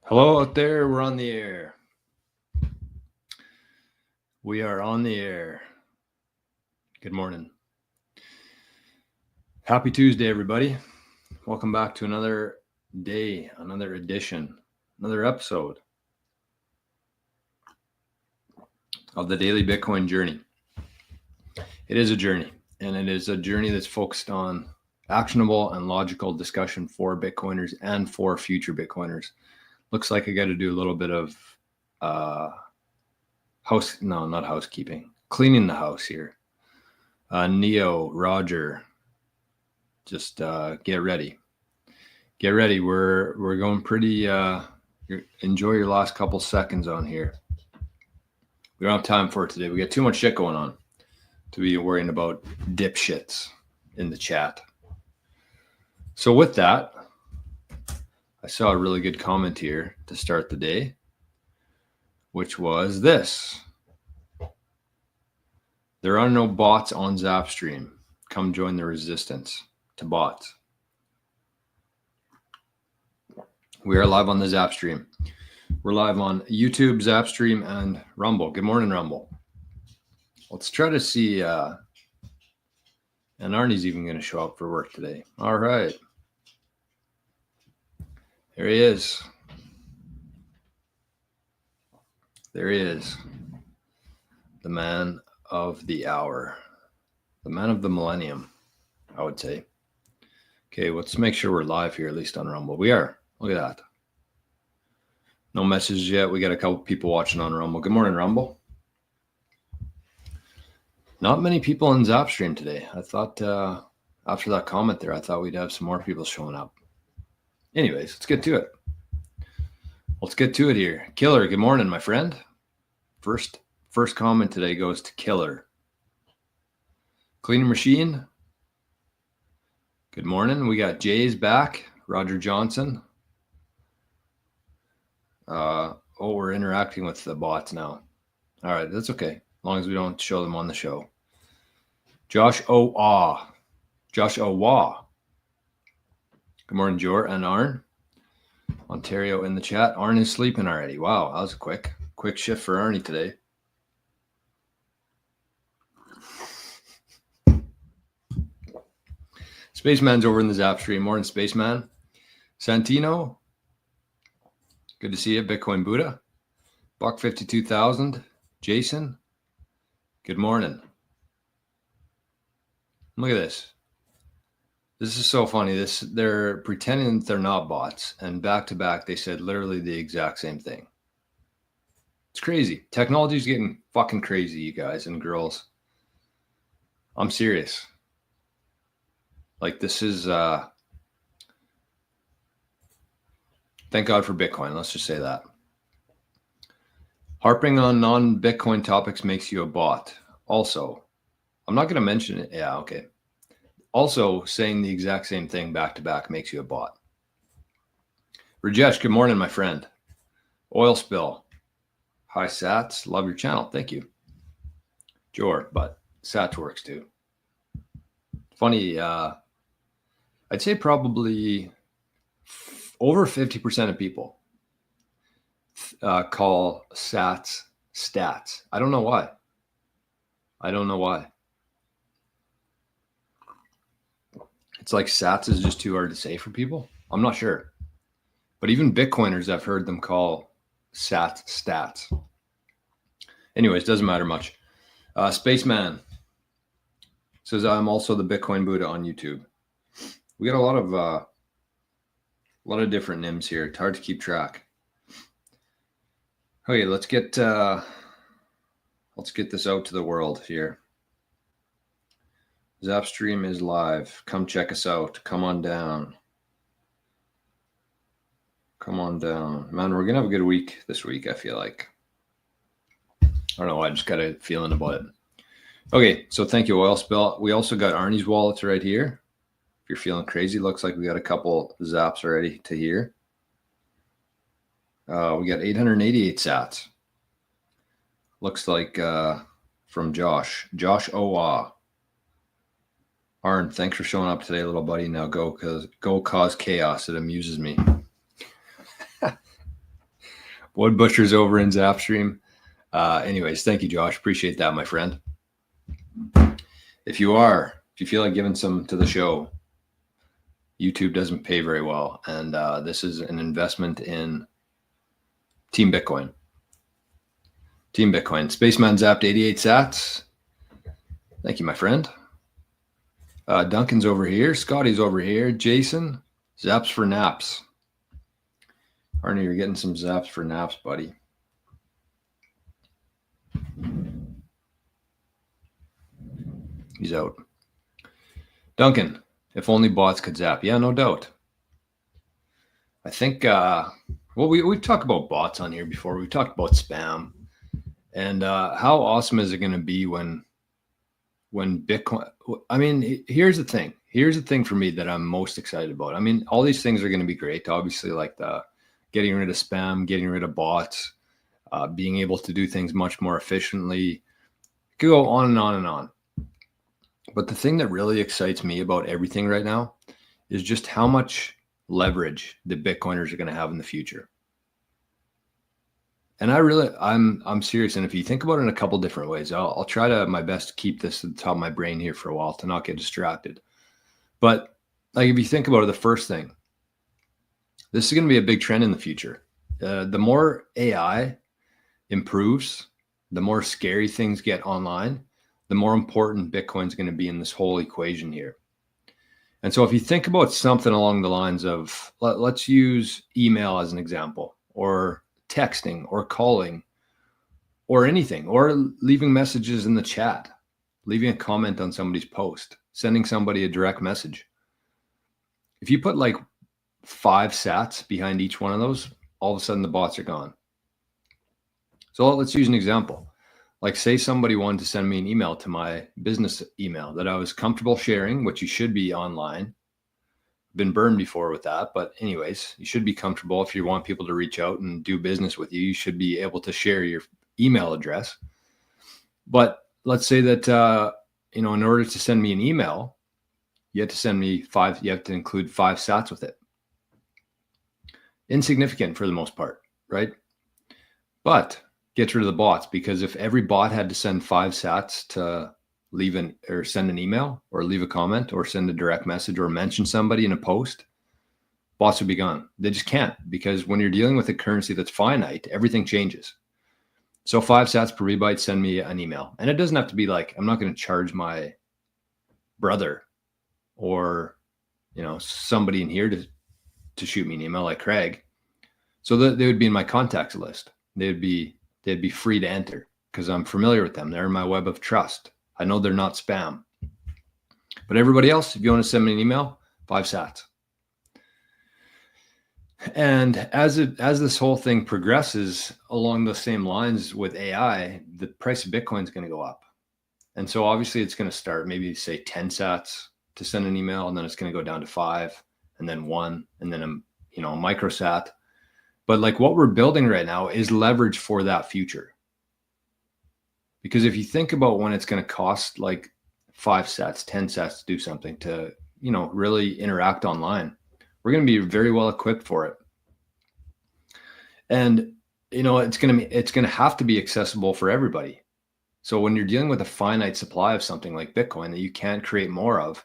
Hello out there, we're on the air. We are on the air. Good morning. Happy Tuesday, everybody. Welcome back to another day, another edition, another episode of the Daily Bitcoin Journey. It is a journey, and it is a journey that's focused on actionable and logical discussion for Bitcoiners and for future Bitcoiners. Looks like I got to do a little bit of cleaning the house here. Neo, Roger, just get ready. We're going pretty. Enjoy your last couple seconds on here. We don't have time for it today. We got too much shit going on to be worrying about dipshits in the chat. So with that, I saw a really good comment here to start the day, which was this. There are no bots on Zapstream. Come join the resistance to bots. We are live on the Zapstream. We're live on YouTube, Zapstream, and Rumble. Good morning, Rumble. Let's try to see, and Arnie's even going to show up for work today. All right. There he is. There he is. The man of the hour. The man of the millennium, I would say. Okay, let's make sure we're live here, at least on Rumble. We are. Look at that. No messages yet. We got a couple people watching on Rumble. Good morning, Rumble. Not many people in Zapstream today. I thought after that comment there, I thought we'd have some more people showing up. Anyways, let's get to it. Let's get to it here. Killer, good morning, my friend. First comment today goes to Killer. Cleaning Machine. Good morning. We got Jay's back. Roger Johnson. We're interacting with the bots now. All right, that's okay. As long as we don't show them on the show. Josh Owa. Good morning, Jor and Arn. Ontario in the chat. Arn is sleeping already. Wow, that was a quick shift for Arnie today. Spaceman's over in the Zapstream. Morning, Spaceman. Santino. Good to see you. Bitcoin Buddha. Buck 52,000. Jason. Good morning. Look at this. This is so funny. They're pretending that they're not bots, and back to back they said literally the exact same thing. It's crazy. Technology's getting fucking crazy, you guys and girls. I'm serious. Like, this is thank God for Bitcoin. Let's just say that. Harping on non-Bitcoin topics makes you a bot. Also, I'm not going to mention it. Yeah, okay. Also, saying the exact same thing back to back makes you a bot. Rajesh, good morning, my friend. Oil spill. Hi, Sats. Love your channel. Thank you. Jor, but Sats works too. Funny, I'd say probably over 50% of people call Sats stats. I don't know why. It's like Sats is just too hard to say for people. I'm not sure. But even Bitcoiners, I've heard them call Sats stats. Anyways, doesn't matter much. Spaceman says, I'm also the Bitcoin Buddha on YouTube. We got a lot of different names here. It's hard to keep track. Okay, let's get this out to the world here. Zapstream is live. Come check us out. Come on down. Man, we're going to have a good week this week, I feel like. I don't know. I just got a feeling about it. Okay, so thank you, Oil Spill. We also got Arnie's wallets right here. If you're feeling crazy, looks like we got a couple zaps already to here. We got 888 sats. Looks like from Josh Owa. Arn, thanks for showing up today, little buddy. Now go cause chaos. It amuses me. Wood Butcher's over in Zapstream. Anyways, thank you, Josh. Appreciate that, my friend. If you feel like giving some to the show, YouTube doesn't pay very well. And this is an investment in Team Bitcoin. Team Bitcoin. Spaceman zapped 88 sats. Thank you, my friend. Duncan's over here. Scotty's over here. Jason, zaps for naps. Arnie, you're getting some zaps for naps, buddy. He's out. Duncan, if only bots could zap. Yeah, no doubt. I think, well, we've talked about bots on here before. We've talked about spam. And how awesome is it going to be when Bitcoin, I mean, here's the thing. Here's the thing for me that I'm most excited about. I mean, all these things are going to be great. Obviously, like the getting rid of spam, getting rid of bots, being able to do things much more efficiently. It could go on and on and on. But the thing that really excites me about everything right now is just how much leverage the Bitcoiners are going to have in the future. And I'm serious. And if you think about it in a couple different ways, I'll try to my best to keep this at the top of my brain here for a while to not get distracted. But like, if you think about it, the first thing, this is going to be a big trend in the future. The more AI improves, the more scary things get online, the more important Bitcoin's going to be in this whole equation here. And so if you think about something along the lines of, let's use email as an example, or texting, or calling, or anything, or leaving messages in the chat, leaving a comment on somebody's post, sending somebody a direct message. If you put like 5 sats behind each one of those, all of a sudden the bots are gone. So let's use an example. Like, say somebody wanted to send me an email to my business email that I was comfortable sharing, which you should be online. Been burned before with that, but anyways, you should be comfortable. If you want people to reach out and do business with you, you should be able to share your email address. But let's say that in order to send me an email, you have to send me 5. You have to include 5 sats with it. Insignificant for the most part, right? But get rid of the bots, because if every bot had to send 5 sats to send an email, or leave a comment, or send a direct message, or mention somebody in a post, bots would be gone. They just can't, because when you're dealing with a currency that's finite, everything changes. So 5 sats per byte, send me an email. And it doesn't have to be like, I'm not going to charge my brother or somebody in here to shoot me an email like Craig. So that they would be in my contacts list. They'd be free to enter because I'm familiar with them. They're in my web of trust. I know they're not spam. But everybody else, if you want to send me an email, 5 sats. And as this whole thing progresses along the same lines with AI, the price of Bitcoin is going to go up. And so obviously it's going to start maybe say 10 sats to send an email, and then it's going to go down to 5, and then 1, and then a microsat. But like, what we're building right now is leverage for that future. Because if you think about when it's going to cost like 5 sats, 10 sats to do something, to, really interact online, we're going to be very well equipped for it. And, it's going to have to be accessible for everybody. So when you're dealing with a finite supply of something like Bitcoin that you can't create more of,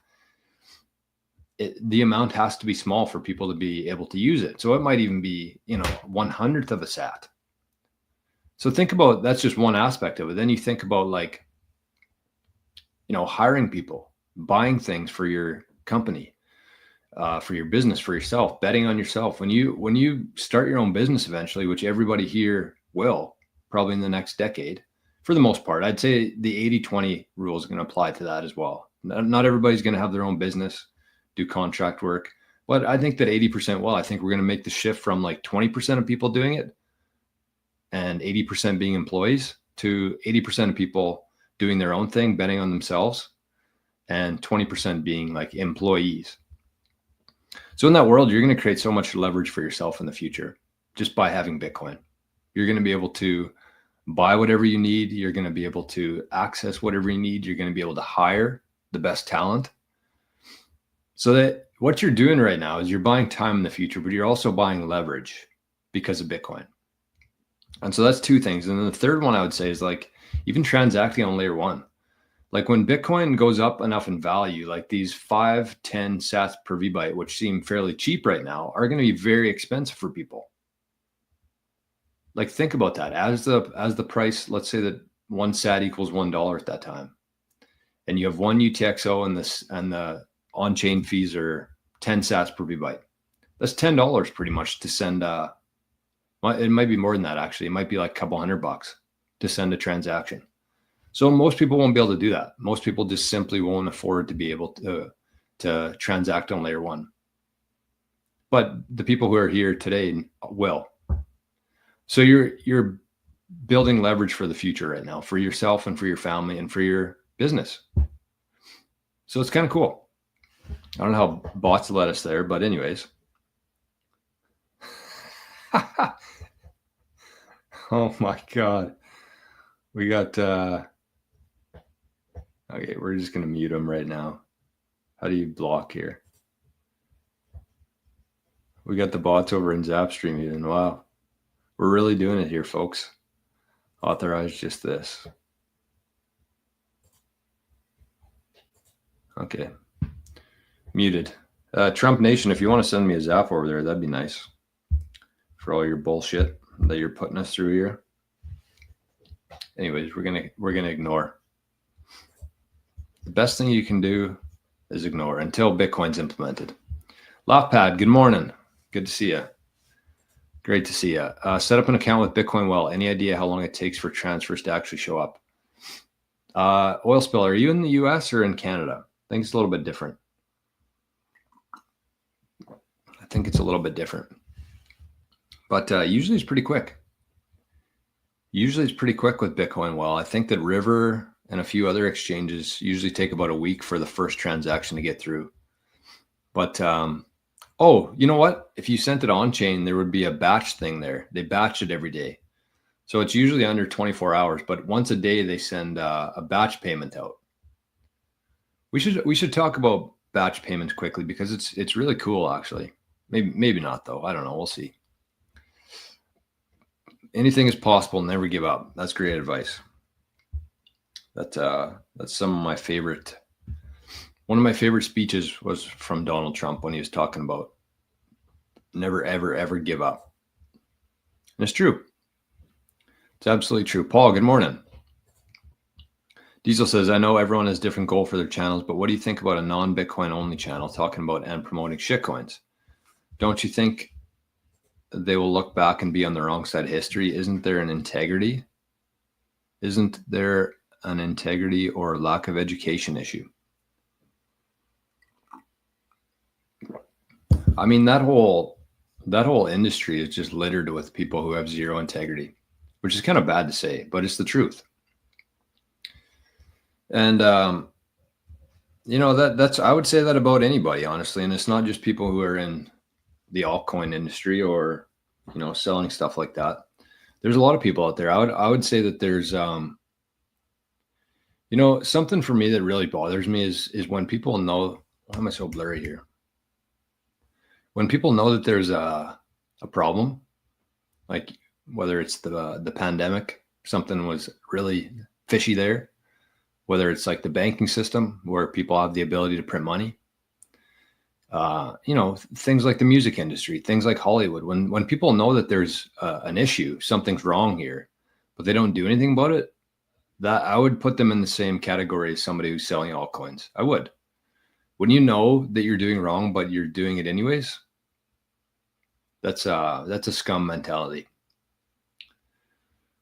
the amount has to be small for people to be able to use it. So it might even be, 1/100th of a sat. So think about, that's just one aspect of it. Then you think about like, hiring people, buying things for your company, for your business, for yourself, betting on yourself. When you start your own business eventually, which everybody here will, probably in the next decade, for the most part, I'd say the 80-20 rule is going to apply to that as well. Not everybody's going to have their own business, do contract work, but I think that 80% will. I think we're going to make the shift from like 20% of people doing it and 80% being employees to 80% of people doing their own thing, betting on themselves, and 20% being like employees. So in that world, you're going to create so much leverage for yourself in the future just by having Bitcoin. You're going to be able to buy whatever you need. You're going to be able to access whatever you need. You're going to be able to hire the best talent. So that what you're doing right now is you're buying time in the future, but you're also buying leverage because of Bitcoin. And so that's two things. And then the third one I would say is like even transacting on layer one. Like when Bitcoin goes up enough in value, like these 5, 10 sats per VByte, which seem fairly cheap right now, are going to be very expensive for people. Like think about that. As the price, let's say that 1 sat equals $1 at that time, and you have 1 UTXO and the on-chain fees are 10 sats per VByte. That's $10 pretty much to send. It might be more than that actually. It might be like a couple $100 to send a transaction. So most people won't be able to do that. Most people just simply won't afford to be able to transact on layer one. But the people who are here today will. So you're building leverage for the future right now, for yourself and for your family and for your business. So it's kind of cool. I don't know how bots led us there, but anyways. Oh my God. We got okay, we're just going to mute them right now. How do you block here? We got the bots over in Zapstream even. Wow. We're really doing it here, folks. Authorize just this. Okay. Muted. Trump Nation, if you want to send me a zap over there, that'd be nice. For all your bullshit that you're putting us through here. Anyways, we're gonna ignore. The best thing you can do is ignore until Bitcoin's implemented. Laughpad, good morning. Good to see you. Great to see you. Set up an account with Bitcoin well. Any idea how long it takes for transfers to actually show up? Oil Spill, are you in the US or in Canada? I think it's a little bit different. But usually it's pretty quick. Usually it's pretty quick with Bitcoin well. I think that River and a few other exchanges usually take about a week for the first transaction to get through. But, oh, you know what? If you sent it on chain, there would be a batch thing there. They batch it every day. So it's usually under 24 hours, but once a day they send a batch payment out. We should talk about batch payments quickly because it's really cool actually. Maybe not though. I don't know. We'll see. Anything is possible. Never give up. That's great advice. That's some of my favorite. One of my favorite speeches was from Donald Trump when he was talking about never, ever, ever give up. And it's true. It's absolutely true. Paul, good morning. Diesel says, I know everyone has different goal for their channels, but what do you think about a non-Bitcoin only channel talking about and promoting shitcoins? Don't you think they will look back and be on the wrong side of history? Isn't there an integrity? Isn't there an integrity or lack of education issue? I mean, that whole industry is just littered with people who have zero integrity, which is kind of bad to say, but it's the truth. And, you know, that's, I would say that about anybody, honestly. And it's not just people who are in the altcoin industry or, you know, selling stuff like that. There's a lot of people out there. I would say that there's, you know, something for me that really bothers me is when people know, why am I so blurry here? When people know that there's a problem, like whether it's the pandemic, something was really fishy there, whether it's like the banking system where people have the ability to print money, you know, things like the music industry, things like Hollywood. When people know that there's an issue, something's wrong here, but they don't do anything about it, that I would put them in the same category as somebody who's selling altcoins. I would. When you know that you're doing wrong, but you're doing it anyways, that's a scum mentality.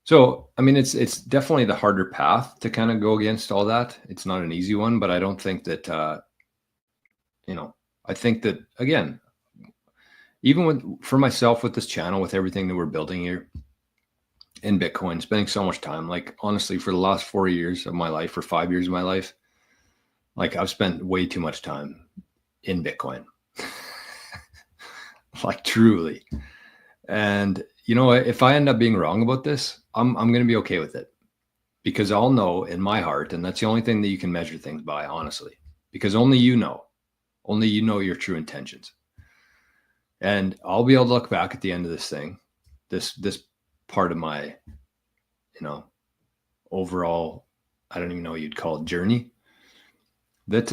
So, I mean, it's definitely the harder path to kind of go against all that. It's not an easy one, but I don't think that, you know, I think that, again, even for myself with this channel, with everything that we're building here in Bitcoin, spending so much time, like honestly, for the last 4 years of my life or 5 years of my life, like I've spent way too much time in Bitcoin, like truly. And you know, if I end up being wrong about this, I'm going to be okay with it, because I'll know in my heart, and that's the only thing that you can measure things by, honestly, because only you know your true intentions. And I'll be able to look back at the end of this thing, this part of my, overall, I don't even know what you'd call it, journey, that,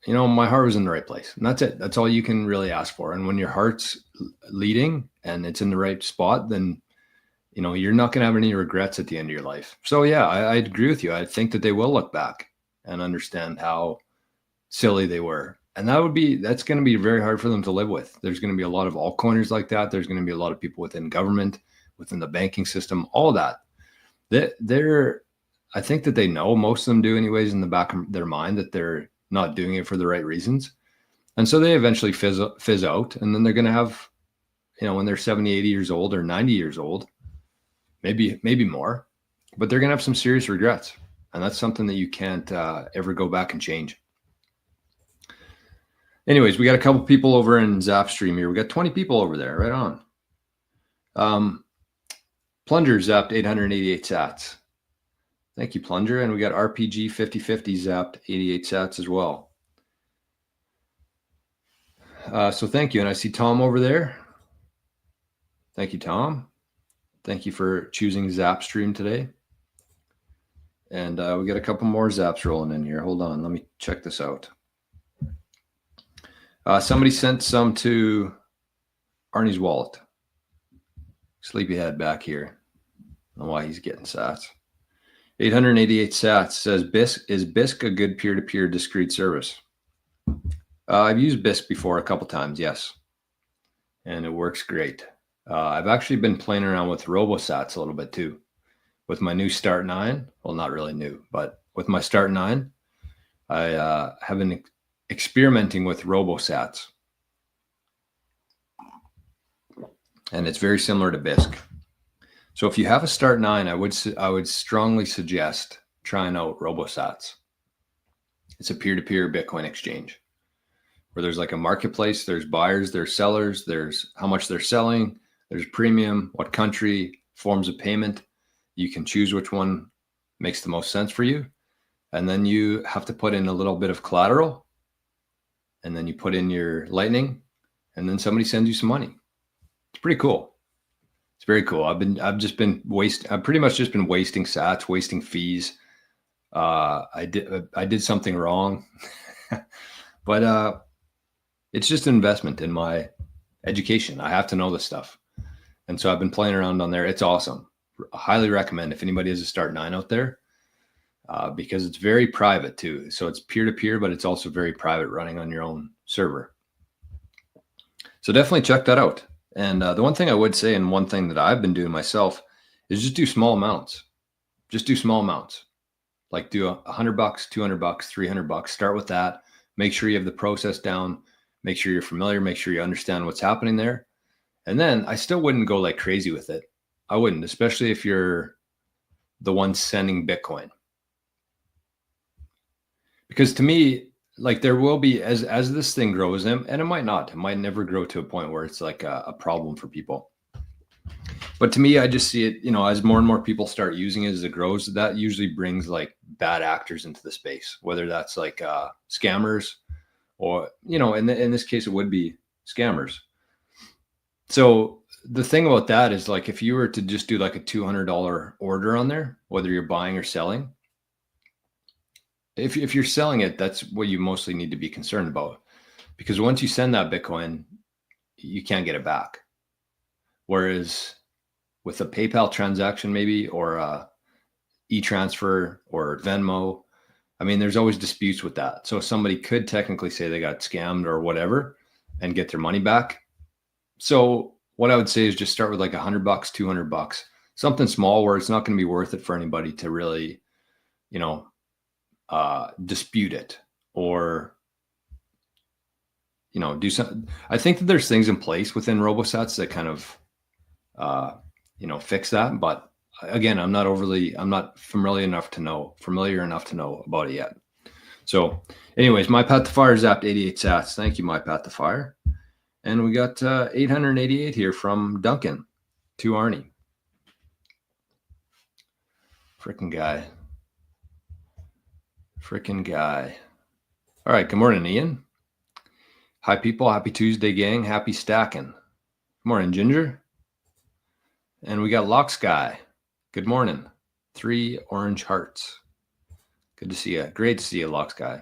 my heart was in the right place. And that's it. That's all you can really ask for. And when your heart's leading and it's in the right spot, then, you're not going to have any regrets at the end of your life. So yeah, I agree with you. I think that they will look back and understand how silly they were. And that's going to be very hard for them to live with. There's going to be a lot of altcoiners like that. There's going to be a lot of people within government, within the banking system, all that. I think that they know, most of them do anyways, in the back of their mind, that they're not doing it for the right reasons. And so they eventually fizz out. And then they're going to have, when they're 70, 80 years old or 90 years old, maybe more, but they're going to have some serious regrets. And that's something that you can't ever go back and change. Anyways, we got a couple people over in Zapstream here. We got 20 people over there. Right on. Plunger zapped 888 sats. Thank you, Plunger. And we got RPG 5050 zapped 88 sats as well. So thank you. And I see Tom over there. Thank you, Tom. Thank you for choosing Zapstream today. And we got a couple more zaps rolling in here. Hold on. Let me check this out. Somebody sent some to Arnie's wallet. Sleepyhead back here. I don't know why he's getting sats. 888 sats says, is BISC a good peer-to-peer discrete service? I've used BISC before a couple times, yes. And it works great. I've actually been playing around with RoboSats a little bit too. With my new Start 9, well, not really new, but with my Start 9, I have been experimenting with RoboSats. And it's very similar to BISC. So if you have a Start 9, I would strongly suggest trying out RoboSats. It's a peer-to-peer Bitcoin exchange where there's like a marketplace, there's buyers, there's sellers, there's how much they're selling, there's premium, what country, forms of payment. You can choose which one makes the most sense for you. And then you have to put in a little bit of collateral, and then you put in your Lightning, and then somebody sends you some money. It's pretty cool. It's very cool. I've pretty much just been wasting sats, wasting fees. I did something wrong, but it's just an investment in my education. I have to know this stuff. And so I've been playing around on there. It's awesome. I highly recommend if anybody has a Start 9 out there, because it's very private too. So it's peer-to-peer, but it's also very private, running on your own server. So definitely check that out. And the one thing I would say, and one thing that I've been doing myself, is just do small amounts. Just do small amounts. Like do $100, $200, $300. Start with that. Make sure you have the process down. Make sure you're familiar. Make sure you understand what's happening there. And then I still wouldn't go like crazy with it. I wouldn't, especially if you're the one sending Bitcoin. Because to me, like there will be, as this thing grows, and it might not, it might never grow to a point where it's like a problem for people. But to me, I just see it, as more and more people start using it as it grows, that usually brings like bad actors into the space, whether that's like scammers or, in this case, it would be scammers. So the thing about that is, like, if you were to just do like a $200 order on there, whether you're buying or selling, if you're selling it, that's what you mostly need to be concerned about, because once you send that Bitcoin, you can't get it back. Whereas with a PayPal transaction, maybe, or a e-transfer or Venmo, I mean, there's always disputes with that. So somebody could technically say they got scammed or whatever and get their money back. So what I would say is just start with like $100, $200, something small where it's not going to be worth it for anybody to really, dispute it or, do something. I think that there's things in place within RoboSats that kind of, fix that. But again, I'm not familiar enough to know about it yet. So anyways, my Path to Fire zapped 88 sats. Thank you, my Path to Fire. And we got 888 here from Duncan to Arnie. Frickin' guy. All right. Good morning, Ian. Hi, people. Happy Tuesday, gang. Happy stacking. Good morning, Ginger. And we got Lock Sky. Good morning. 3 orange hearts. Good to see you. Great to see you, Lock Sky.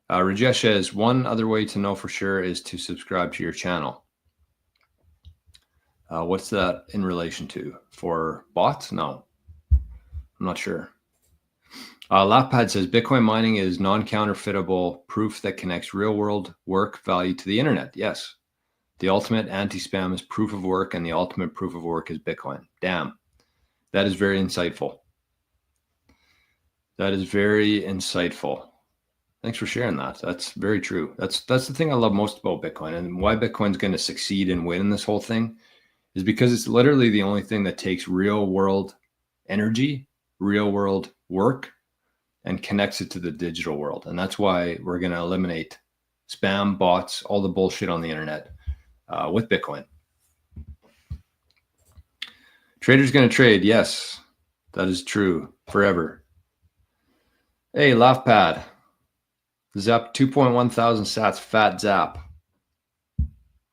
Rajesh says, one other way to know for sure is to subscribe to your channel. What's that in relation to? For bots? No, I'm not sure. Lapad says, Bitcoin mining is non-counterfeitable proof that connects real-world work value to the internet. Yes. The ultimate anti-spam is proof of work, and the ultimate proof of work is Bitcoin. Damn. That is very insightful. That is very insightful. Thanks for sharing that. That's very true. That's the thing I love most about Bitcoin, and why Bitcoin's going to succeed and win in this whole thing is because it's literally the only thing that takes real world energy, real world work, and connects it to the digital world. And that's why we're going to eliminate spam, bots, all the bullshit on the internet with Bitcoin. Trader's going to trade. Yes, that is true forever. Hey, LaughPad. Zap 2.1 thousand sats, fat zap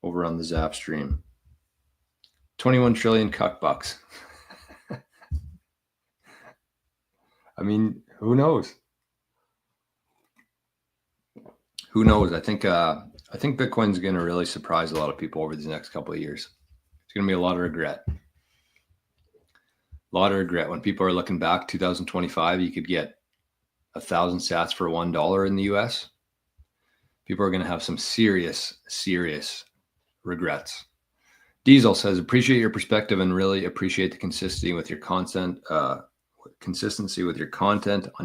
over on the Zap stream. 21 trillion cuck bucks. I mean, who knows? Who knows? I think Bitcoin's going to really surprise a lot of people over these next couple of years. It's going to be a lot of regret. A lot of regret. When people are looking back, 2025, you could get 1,000 sats for $1 in the US. People are going to have some serious regrets. Diesel says, appreciate your perspective and really appreciate the consistency with your content, on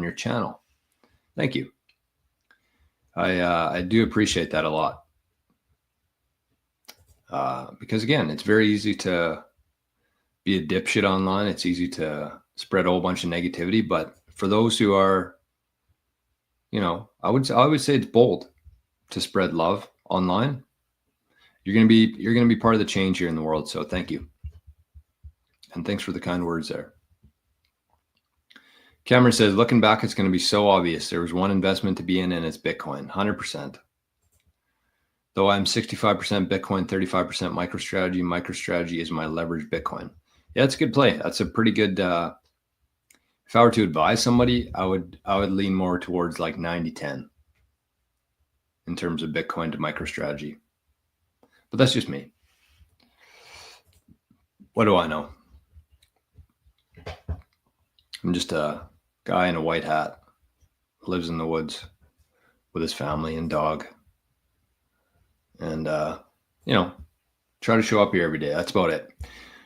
your channel. Thank you. I do appreciate that a lot. Because again, it's very easy to be a dipshit online. It's easy to spread a whole bunch of negativity, but for those who are, I would say it's bold to spread love online. You're going to be part of the change here in the world. So thank you. And thanks for the kind words there. Cameron says, looking back, it's going to be so obvious. There was one investment to be in, and it's Bitcoin, 100%. Though I'm 65% Bitcoin, 35% MicroStrategy. MicroStrategy is my leveraged Bitcoin. Yeah, it's a good play. That's a pretty good, if I were to advise somebody, I would lean more towards like 90-10 in terms of Bitcoin to MicroStrategy. But that's just me. What do I know? I'm just a guy in a white hat, lives in the woods with his family and dog. And, try to show up here every day. That's about it.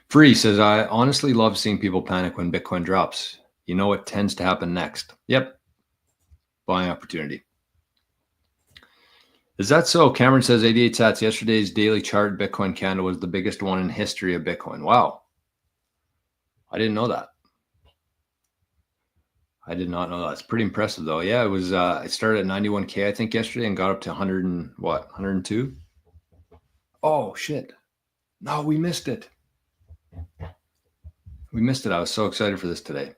Free says, I honestly love seeing people panic when Bitcoin drops. You know what tends to happen next? Yep. Buying opportunity. Is that so? Cameron says 88 sats. Yesterday's daily chart Bitcoin candle was the biggest one in history of Bitcoin. Wow. I didn't know that. I did not know that. It's pretty impressive though. Yeah, it was, it started at 91K, I think, yesterday and got up to 102? Oh, shit. No, we missed it. We missed it. I was so excited for this today.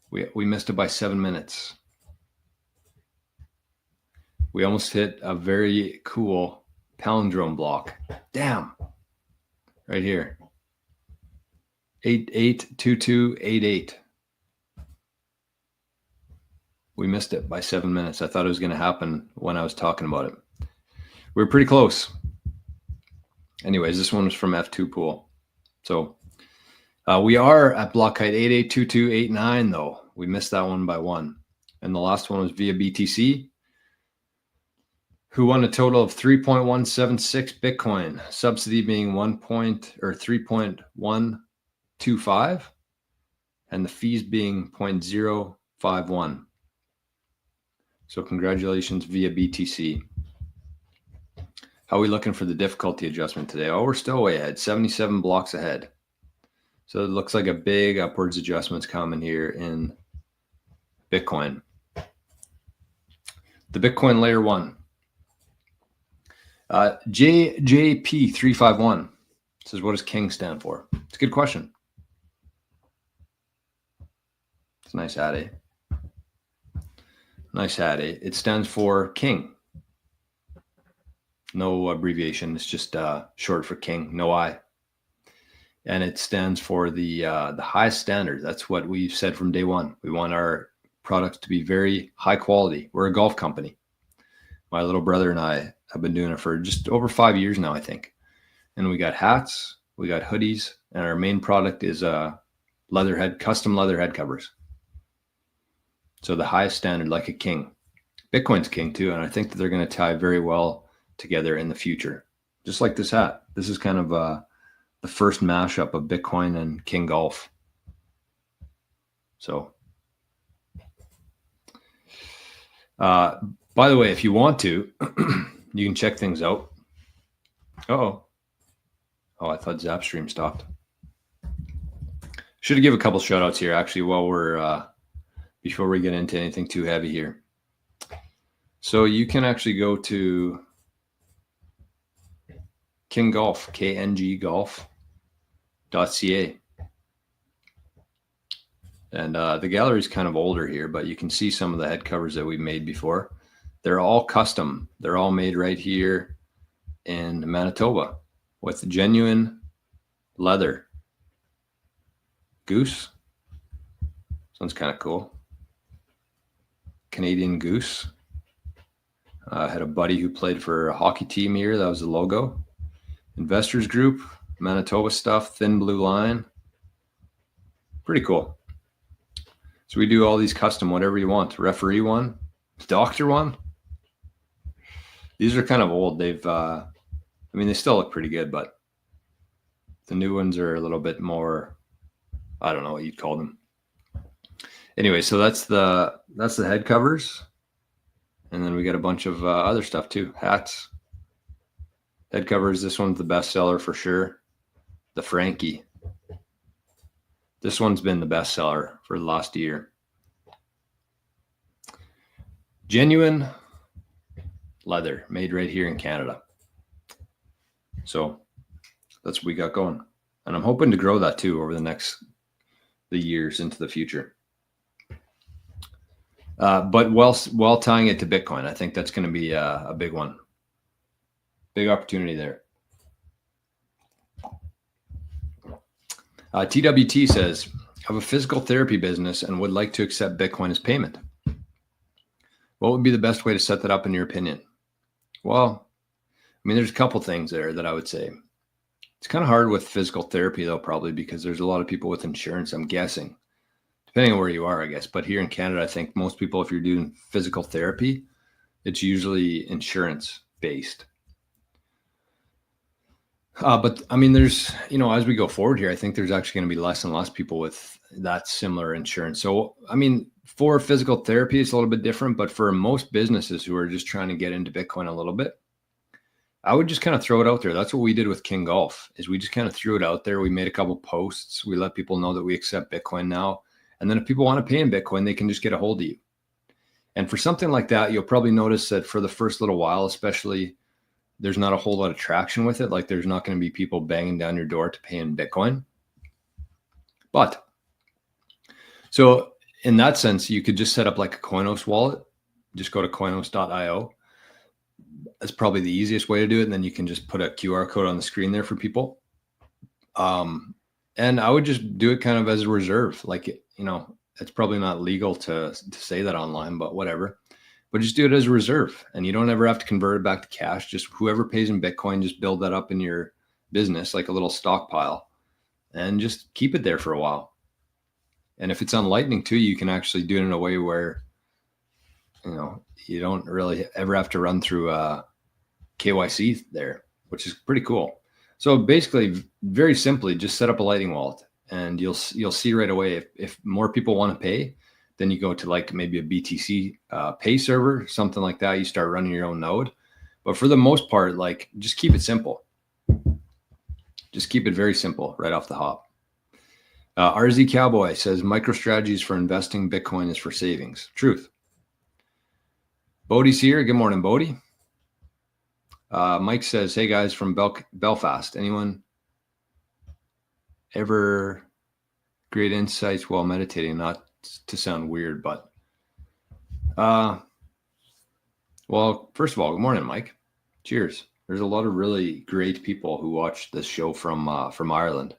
We missed it by 7 minutes. We almost hit a very cool palindrome block. Damn. Right here. 882288. We missed it by 7 minutes. I thought it was going to happen when I was talking about it. We were pretty close. Anyways, this one was from F2 Pool. So we are at block height 882289 though. We missed that one by 1. And the last one was via BTC, who won a total of 3.176 Bitcoin, subsidy being 3.125, and the fees being 0.051. So congratulations via BTC. How are we looking for the difficulty adjustment today? Oh, we're still way ahead, 77 blocks ahead. So it looks like a big upwards adjustment's coming here in Bitcoin. The Bitcoin layer 1. JJP351 says, what does King stand for? It's a good question. It's a nice hat, eh? Nice hat, eh? It stands for King. No abbreviation. It's just short for King. No I. and it stands for the highest standard. That's what we've said from day one. We want our products to be very high quality. We're a golf company. My little brother and I have been doing it for just over 5 years now, I think. And we got hats, we got hoodies, and our main product is custom leather head covers. So the highest standard, like a king. Bitcoin's king too, and I think that they're going to tie very well together in the future. Just like this hat. This is kind of the first mashup of Bitcoin and knggolf. So, by the way, if you want to, you can check things out. Oh, I thought Zapstream stopped. Should give a couple shout outs here, actually, while we're before we get into anything too heavy here. So you can actually go to knggolf, knggolf.ca. And the gallery is kind of older here, but you can see some of the head covers that we made before. They're all custom. They're all made right here in Manitoba with genuine leather. Goose. Sounds kind of cool. Canadian goose. I had a buddy who played for a hockey team here. That was the logo. Investors Group, Manitoba stuff, thin blue line. Pretty cool. So we do all these custom, whatever you want. Referee one, doctor one. These are kind of old. They've, they still look pretty good, but the new ones are a little bit more, I don't know what you'd call them. Anyway, so that's the head covers. And then we got a bunch of other stuff too. Hats, head covers. This one's the best seller for sure. The Frankie. This one's been the best seller for the last year. Genuine leather made right here in Canada. So that's what we got going. And I'm hoping to grow that too over the years into the future. But while tying it to Bitcoin, I think that's going to be a big one. Big opportunity there. TWT says, I have a physical therapy business and would like to accept Bitcoin as payment. What would be the best way to set that up in your opinion? Well, there's a couple things there that I would say. It's kind of hard with physical therapy though, probably because there's a lot of people with insurance, I'm guessing. Depending on where you are, I guess. But here in Canada, I think most people, if you're doing physical therapy, it's usually insurance based. But there's, as we go forward here, I think there's actually going to be less and less people with that similar insurance. So, for physical therapy, it's a little bit different, but for most businesses who are just trying to get into Bitcoin a little bit, I would just kind of throw it out there. That's what we did with knggolf, is we just kind of threw it out there. We made a couple posts. We let people know that we accept Bitcoin now. And then if people want to pay in Bitcoin, they can just get a hold of you. And for something like that, you'll probably notice that for the first little while, especially, there's not a whole lot of traction with it. Like there's not going to be people banging down your door to pay in Bitcoin. But so in that sense, you could just set up like a Koinos wallet. Just go to koinos.io. That's probably the easiest way to do it. And then you can just put a QR code on the screen there for people. And I would just do it kind of as a reserve. Like, it's probably not legal to say that online, but whatever. But just do it as a reserve. And you don't ever have to convert it back to cash. Just whoever pays in Bitcoin, just build that up in your business, like a little stockpile, and just keep it there for a while. And if it's on Lightning too, you can actually do it in a way where, you don't really ever have to run through KYC there, which is pretty cool. So basically, very simply, just set up a Lightning wallet, and you'll see right away if more people want to pay, then you go to like maybe a BTC pay server, something like that. You start running your own node. But for the most part, like just keep it simple. Just keep it very simple right off the hop. RZ Cowboy says MicroStrategies for investing, Bitcoin is for savings. Truth. Bodie's here. Good morning, Bodie. Mike says, hey guys from Belfast. Anyone ever great insights while meditating? Not to sound weird, but well, first of all, good morning, Mike. Cheers. There's a lot of really great people who watch this show from Ireland.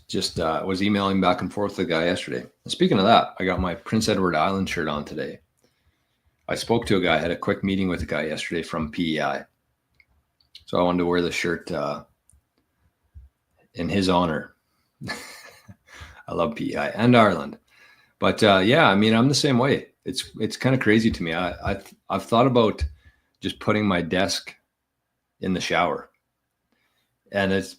just was emailing back and forth with the guy yesterday. And speaking of that, I got my Prince Edward Island shirt on today. I spoke to a guy, had a quick meeting with a guy yesterday from PEI. So I wanted to wear the shirt in his honor. I love PEI and Ireland. But yeah, I mean, I'm the same way. It's kind of crazy to me. I've thought about just putting my desk in the shower. And it's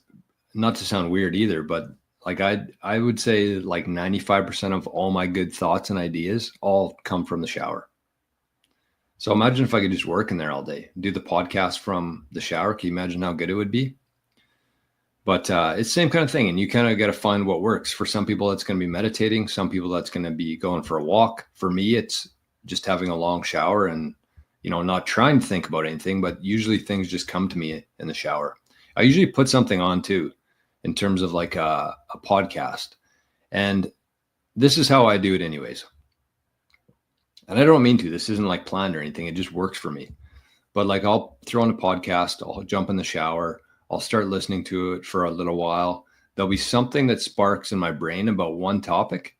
not to sound weird either, but like I would say like 95% of all my good thoughts and ideas all come from the shower. So imagine if I could just work in there all day, do the podcast from the shower. Can you imagine how good it would be? But it's the same kind of thing. And you kind of got to find what works. For some people, it's going to be meditating. Some people, that's going to be going for a walk. For me, it's just having a long shower and, you know, not trying to think about anything, but usually things just come to me in the shower. I usually put something on too, in terms of like a podcast. And this is how I do it anyways. And I don't mean to, this isn't like planned or anything. It just works for me. But like I'll throw on a podcast, I'll jump in the shower, I'll start listening to it for a little while. There'll be something that sparks in my brain about one topic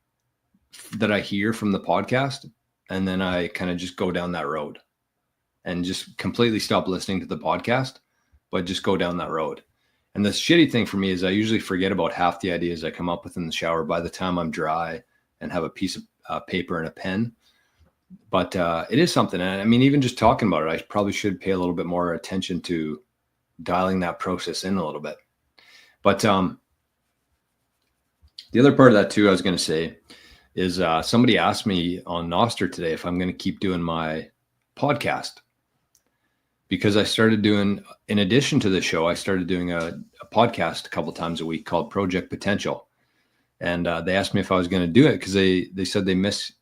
that I hear from the podcast. And then I kind of just go down that road and just completely stop listening to the podcast, but just go down that road. And the shitty thing for me is I usually forget about half the ideas I come up with in the shower by the time I'm dry and have a piece of paper and a pen. But it is something. And I mean, even just talking about it, I probably should pay a little bit more attention to dialing that process in a little bit. But the other part of that too, I was going to say is somebody asked me on Nostr today if I'm going to keep doing my podcast, because I started doing, in addition to the show, I started doing a podcast a couple of times a week called Project Potential. And they asked me if I was going to do it because they said they miss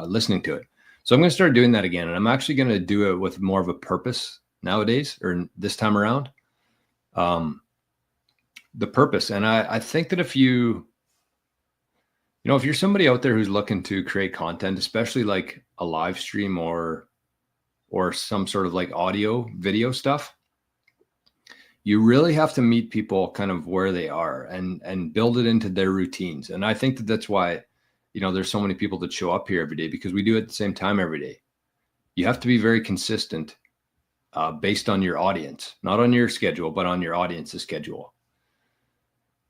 listening to it. So I'm going to start doing that again. And I'm actually going to do it with more of a purpose nowadays, or this time around. The purpose. And I think that if if you're somebody out there who's looking to create content, especially like a live stream or some sort of like audio video stuff, you really have to meet people kind of where they are and build it into their routines. And I think that that's why, there's so many people that show up here every day, because we do it at the same time every day. You have to be very consistent based on your audience, not on your schedule, but on your audience's schedule.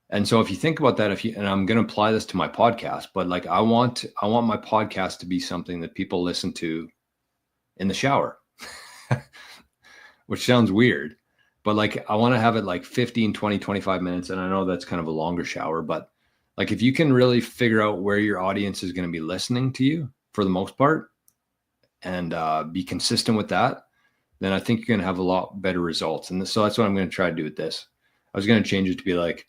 And so if you think about that, and I'm going to apply this to my podcast, but like I want my podcast to be something that people listen to in the shower, which sounds weird, but like I want to have it like 15, 20, 25 minutes. And I know that's kind of a longer shower, but like if you can really figure out where your audience is going to be listening to you for the most part and be consistent with that, then I think you're going to have a lot better results. And so that's what I'm going to try to do with this. I was going to change it to be like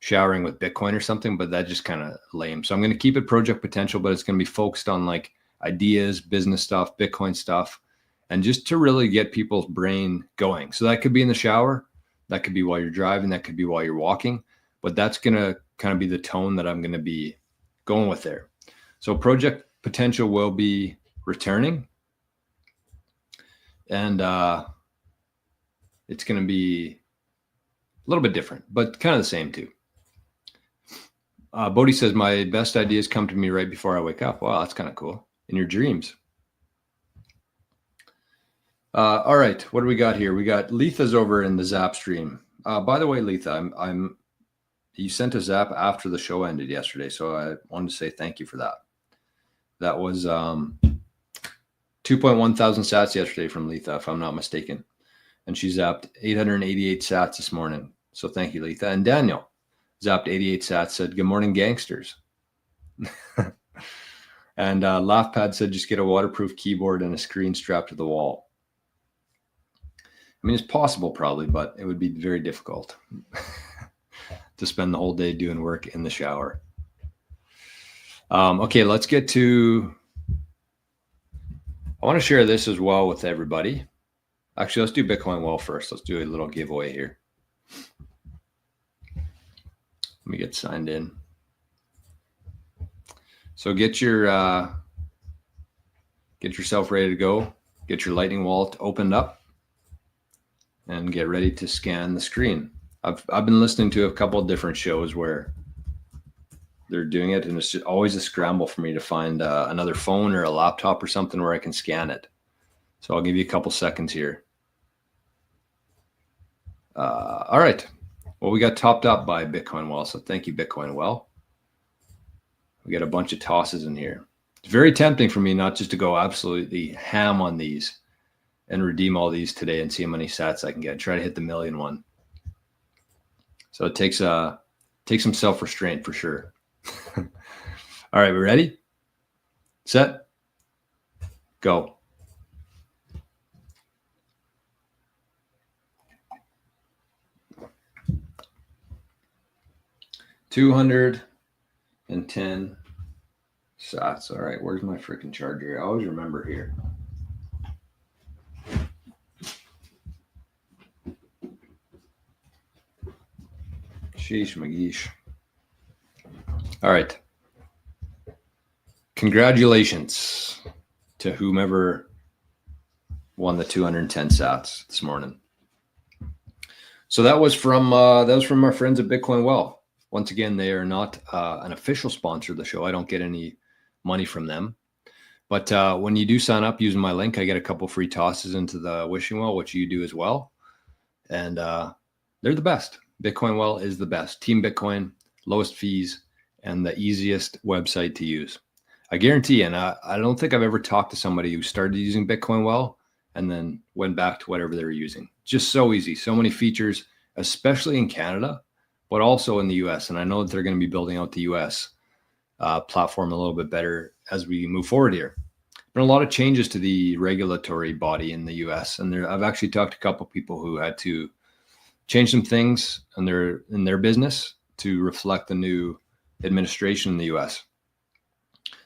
showering with Bitcoin or something, but that just kind of lame. So I'm going to keep it Project Potential, but it's going to be focused on like ideas, business stuff, Bitcoin stuff, and just to really get people's brain going. So that could be in the shower, that could be while you're driving, that could be while you're walking, but that's going to kind of be the tone that I'm going to be going with there. So Project Potential will be returning, and it's going to be a little bit different, but kind of the same too. Bodhi says, my best ideas come to me right before I wake up. Wow, that's kind of cool. In your dreams. All right, what do we got here? We got Letha's over in the Zap stream. By the way, Letha, you sent a Zap after the show ended yesterday, so I wanted to say thank you for that. That was 2.1 thousand sats yesterday from Letha, if I'm not mistaken. And she zapped 888 sats this morning. So thank you, Letha. And Daniel zapped 88 sats, said, good morning, gangsters. And Laughpad said, just get a waterproof keyboard and a screen strapped to the wall. I mean, it's possible probably, but it would be very difficult to spend the whole day doing work in the shower. Okay, let's get to, I want to share this as well with everybody. Actually, let's do Bitcoin well first. Let's do a little giveaway here. Let me get signed in. So get yourself ready to go. Get your Lightning wallet opened up and get ready to scan the screen. I've been listening to a couple of different shows where they're doing it, and it's just always a scramble for me to find another phone or a laptop or something where I can scan it. So I'll give you a couple seconds here. All right. Well, we got topped up by Bitcoin Well, so thank you, Bitcoin Well. We got a bunch of tosses in here. It's very tempting for me not just to go absolutely ham on these and redeem all these today and see how many sats I can get. Try to hit the million one. So it takes some self-restraint for sure. All right, we ready? Set? Go. $210 sats. All right, where's my freaking charger? I always remember here. Sheesh McGeesh. All right. Congratulations to whomever won the 210 sats this morning. So that was from our friends at Bitcoin Well. Once again, they are not an official sponsor of the show. I don't get any money from them. But when you do sign up using my link, I get a couple free tosses into the wishing well, which you do as well. And they're the best. Bitcoin Well is the best. Team Bitcoin, lowest fees, and the easiest website to use. I guarantee, and I don't think I've ever talked to somebody who started using Bitcoin Well and then went back to whatever they were using. Just so easy. So many features, especially in Canada, but also in the US. And I know that they're going to be building out the US platform a little bit better as we move forward here. Been a lot of changes to the regulatory body in the US. And I've actually talked to a couple of people who had to change some things in their business to reflect the new administration in the US.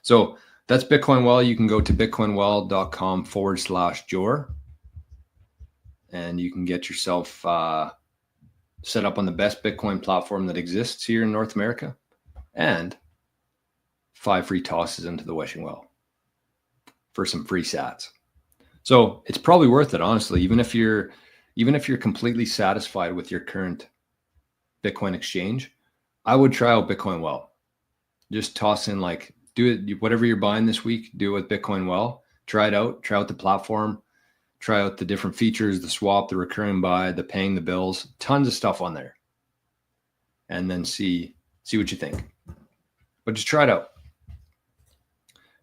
So that's Bitcoin Well. You can go to bitcoinwell.com/Jor and you can get yourself set up on the best Bitcoin platform that exists here in North America and 5 free tosses into the wishing well for some free sats. So it's probably worth it, honestly, even if you're completely satisfied with your current Bitcoin exchange. I would try out Bitcoin Well. Just toss in do it, whatever you're buying this week, do it with Bitcoin Well. Try it out. Try out the platform. Try out the different features, the swap, the recurring buy, the paying the bills, tons of stuff on there. And then see what you think. But just try it out.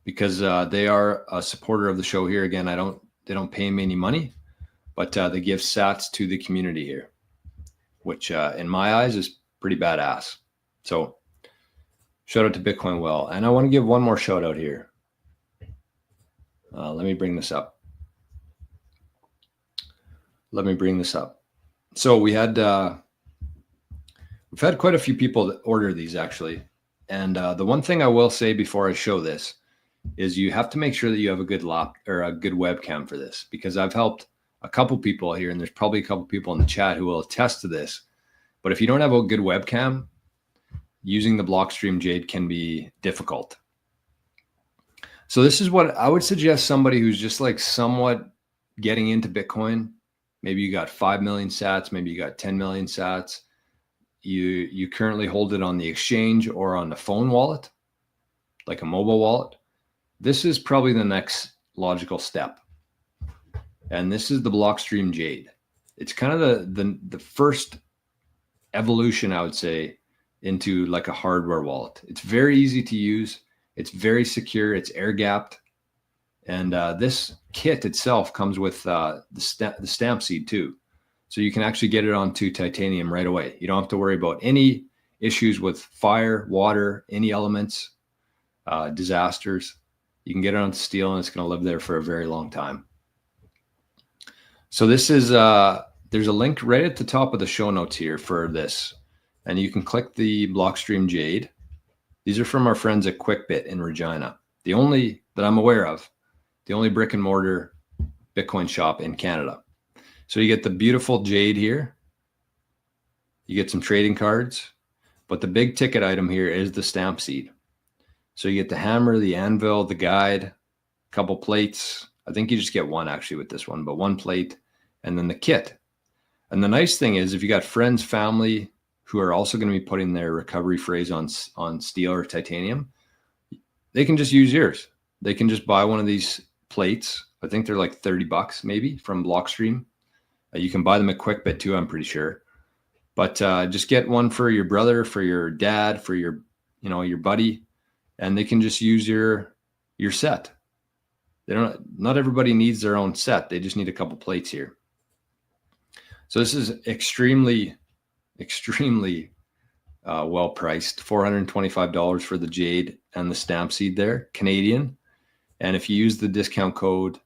Because they are a supporter of the show here. Again, they don't pay me any money, but they give sats to the community here, which in my eyes is pretty badass. So shout out to Bitcoin Well. And I want to give one more shout out here. Let me bring this up. So we've had quite a few people that order these actually. And the one thing I will say before I show this is you have to make sure that you have a good webcam for this, because I've helped a couple people here, and there's probably a couple people in the chat who will attest to this. But if you don't have a good webcam, using the Blockstream Jade can be difficult. So this is what I would suggest somebody who's just somewhat getting into Bitcoin. Maybe you got 5 million sats, maybe you got 10 million sats. You currently hold it on the exchange or on the phone wallet, like a mobile wallet. This is probably the next logical step. And this is the Blockstream Jade. It's kind of the first evolution, I would say, into a hardware wallet. It's very easy to use. It's very secure. It's air gapped. And this kit itself comes with the stamp seed too. So you can actually get it onto titanium right away. You don't have to worry about any issues with fire, water, any elements, disasters. You can get it onto steel and it's going to live there for a very long time. So this is, there's a link right at the top of the show notes here for this. And you can click the Blockstream Jade. These are from our friends at QuickBit in Regina. The only that I'm aware of, the only brick and mortar Bitcoin shop in Canada. So you get the beautiful Jade here. You get some trading cards, but the big ticket item here is the stamp seed. So you get the hammer, the anvil, the guide, a couple plates. I think you just get one actually with this one, but one plate, and then the kit. And the nice thing is if you got friends, family who are also going to be putting their recovery phrase on steel or titanium, they can just use yours. They can just buy one of these plates. I think they're like $30 maybe from Blockstream. You can buy them at QuickBit too, I'm pretty sure. But just get one for your brother, for your dad, for your buddy, and they can just use your set. Not everybody needs their own set. They just need a couple plates here. So this is extremely, extremely well priced. $425 for the jade and the stamp seed there, Canadian. And if you use the discount code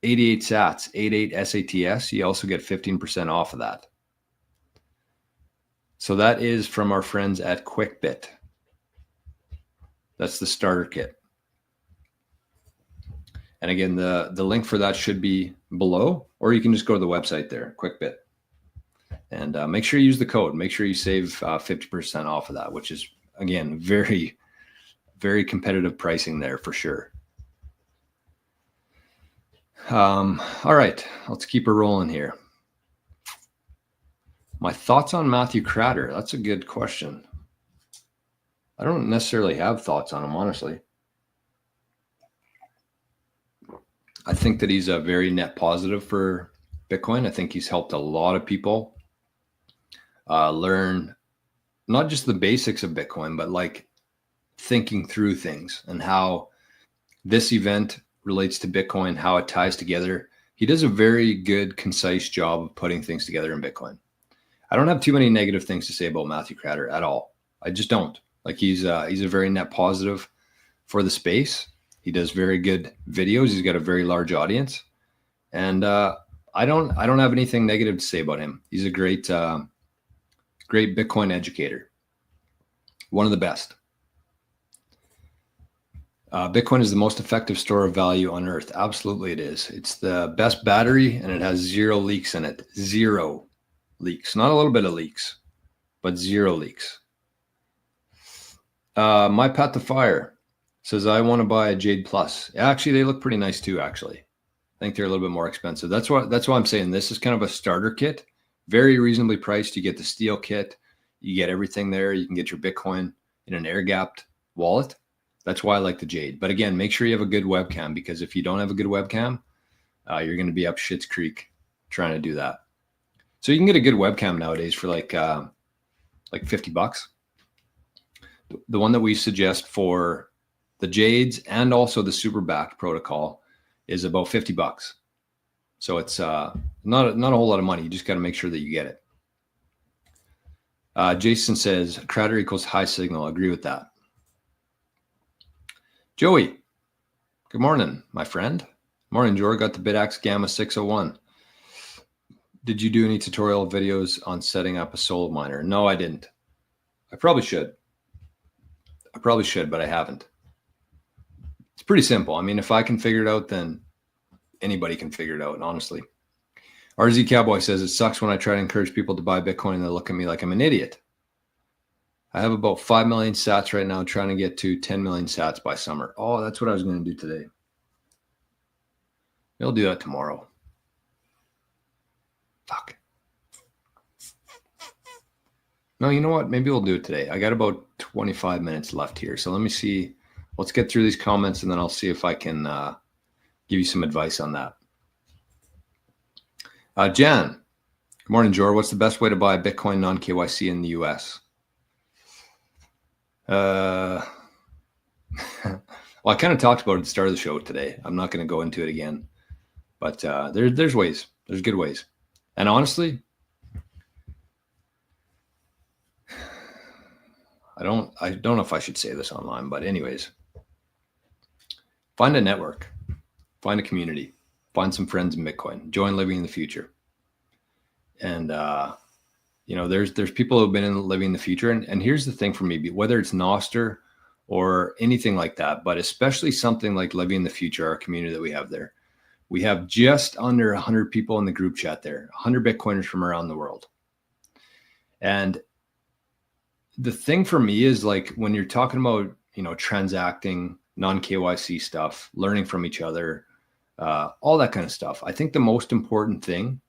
88SATS, 88SATS, you also get 15% off of that. So that is from our friends at QuickBit. That's the starter kit. And again, the link for that should be below, or you can just go to the website there, QuickBit. And make sure you use the code. Make sure you save 50% off of that, which is, again, very, very competitive pricing there for sure. All right, let's keep her rolling here. My thoughts on Matthew Cratter. That's a good question. I don't necessarily have thoughts on him, honestly. I think that he's a very net positive for Bitcoin. I think he's helped a lot of people learn not just the basics of Bitcoin, but like thinking through things and how this event relates to Bitcoin, how it ties together. He does a very good, concise job of putting things together in Bitcoin. I don't have too many negative things to say about Matthew Cratter at all. I just don't. Like he's a very net positive for the space. He does very good videos. He's got a very large audience, and I don't have anything negative to say about him. He's a great Bitcoin educator, one of the best. Bitcoin is the most effective store of value on earth. Absolutely it is. It's the best battery, and it has 0 leaks in it. 0 leaks. Not a little bit of leaks, but 0 leaks. My Path to Fire says, I want to buy a Jade Plus. Actually, they look pretty nice too, actually. I think they're a little bit more expensive. That's why I'm saying this is kind of a starter kit. Very reasonably priced. You get the steel kit. You get everything there. You can get your Bitcoin in an air-gapped wallet. That's why I like the Jade. But again, make sure you have a good webcam, because if you don't have a good webcam, you're going to be up shit's creek trying to do that. So you can get a good webcam nowadays for like $50. The one that we suggest for the Jades and also the super backed protocol is about $50. So it's not a whole lot of money. You just got to make sure that you get it. Jason says Crater equals high signal. I agree with that. Joey, good morning, my friend. Morning, George. Got the BitAxe Gamma 601. Did you do any tutorial videos on setting up a solo miner? No, I didn't. I probably should, but I haven't. It's pretty simple. I mean, if I can figure it out, then anybody can figure it out, honestly. RZ Cowboy says, it sucks when I try to encourage people to buy Bitcoin and they look at me like I'm an idiot. I have about 5 million sats right now, trying to get to 10 million sats by summer. Oh, that's what I was going to do today. We'll do that tomorrow. Fuck. No, you know what? Maybe we'll do it today. I got about 25 minutes left here. So let me see. Let's get through these comments, and then I'll see if I can give you some advice on that. Jan, good morning, Jor. What's the best way to buy Bitcoin non-KYC in the US? Well, I kind of talked about it at the start of the show today. I'm not going to go into it again, but there's ways. There's good ways. And honestly, I don't know if I should say this online, but anyways, find a network, find a community, find some friends in Bitcoin, join Living in the Future. And, there's people who have been in Living in the Future. And here's the thing for me, whether it's nostr or anything like that, but especially something like Living in the Future, our community that we have there. We have just under 100 people in the group chat there, 100 Bitcoiners from around the world. And the thing for me is, like, when you're talking about, transacting non-KYC stuff, learning from each other, all that kind of stuff, I think the most important thing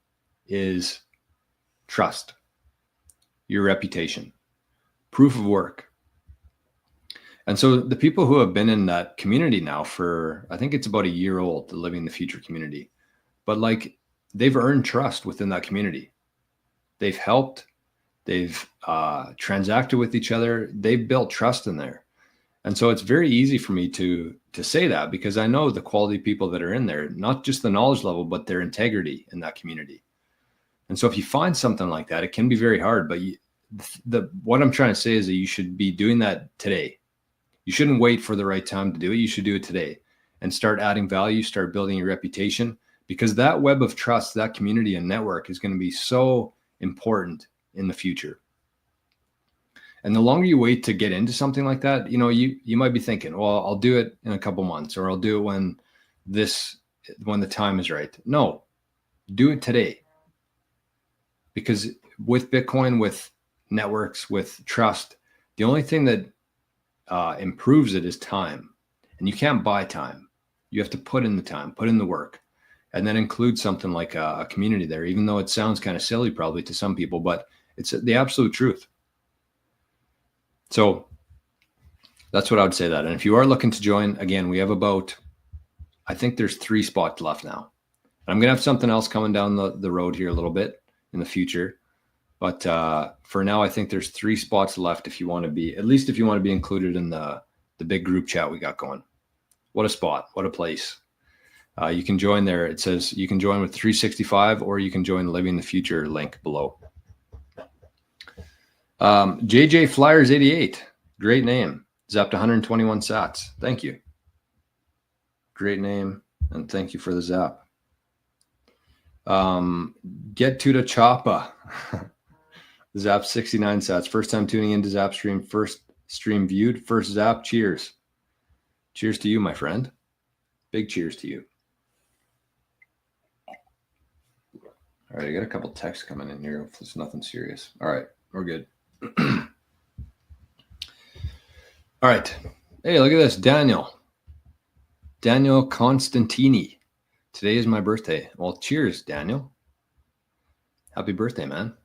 is trust, your reputation, proof of work. And so the people who have been in that community now for, I think it's about a year old, the Living the Future community, but like they've earned trust within that community. They've helped, they've transacted with each other, they've built trust in there. And so it's very easy for me to say that because I know the quality of people that are in there, not just the knowledge level, but their integrity in that community. And so if you find something like that, it can be very hard, but what I'm trying to say is that you should be doing that today. You shouldn't wait for the right time to do it. You should do it today and start adding value, start building your reputation, because that web of trust, that community and network is going to be so important in the future. And the longer you wait to get into something like that, you might be thinking, well, I'll do it in a couple months, or I'll do it when the time is right. No, do it today. Because with Bitcoin, with networks, with trust, the only thing that improves it is time. And you can't buy time. You have to put in the time, put in the work, and then include something like a community there, even though it sounds kind of silly probably to some people, but it's the absolute truth. So that's what I would say that. And if you are looking to join, again, we have I think there's 3 spots left now. I'm going to have something else coming down the road here a little bit in the future. But for now, I think there's 3 spots left if you want to be included in the big group chat we got going. What a spot, what a place. You can join there. It says you can join with 365 or you can join Living the Future link below. JJ Flyers 88, great name. Zapped 121 sats. Thank you. Great name, and thank you for the zap. Get to the choppa. Zap 69 sats. First time tuning into Zap stream. First stream viewed. First zap. Cheers. Cheers to you, my friend. Big cheers to you. All right, I got a couple texts coming in here. Hopefully it's nothing serious. All right, we're good. All right. Hey, look at this. Daniel Constantini. Today is my birthday. Well, cheers, Daniel. Happy birthday, man.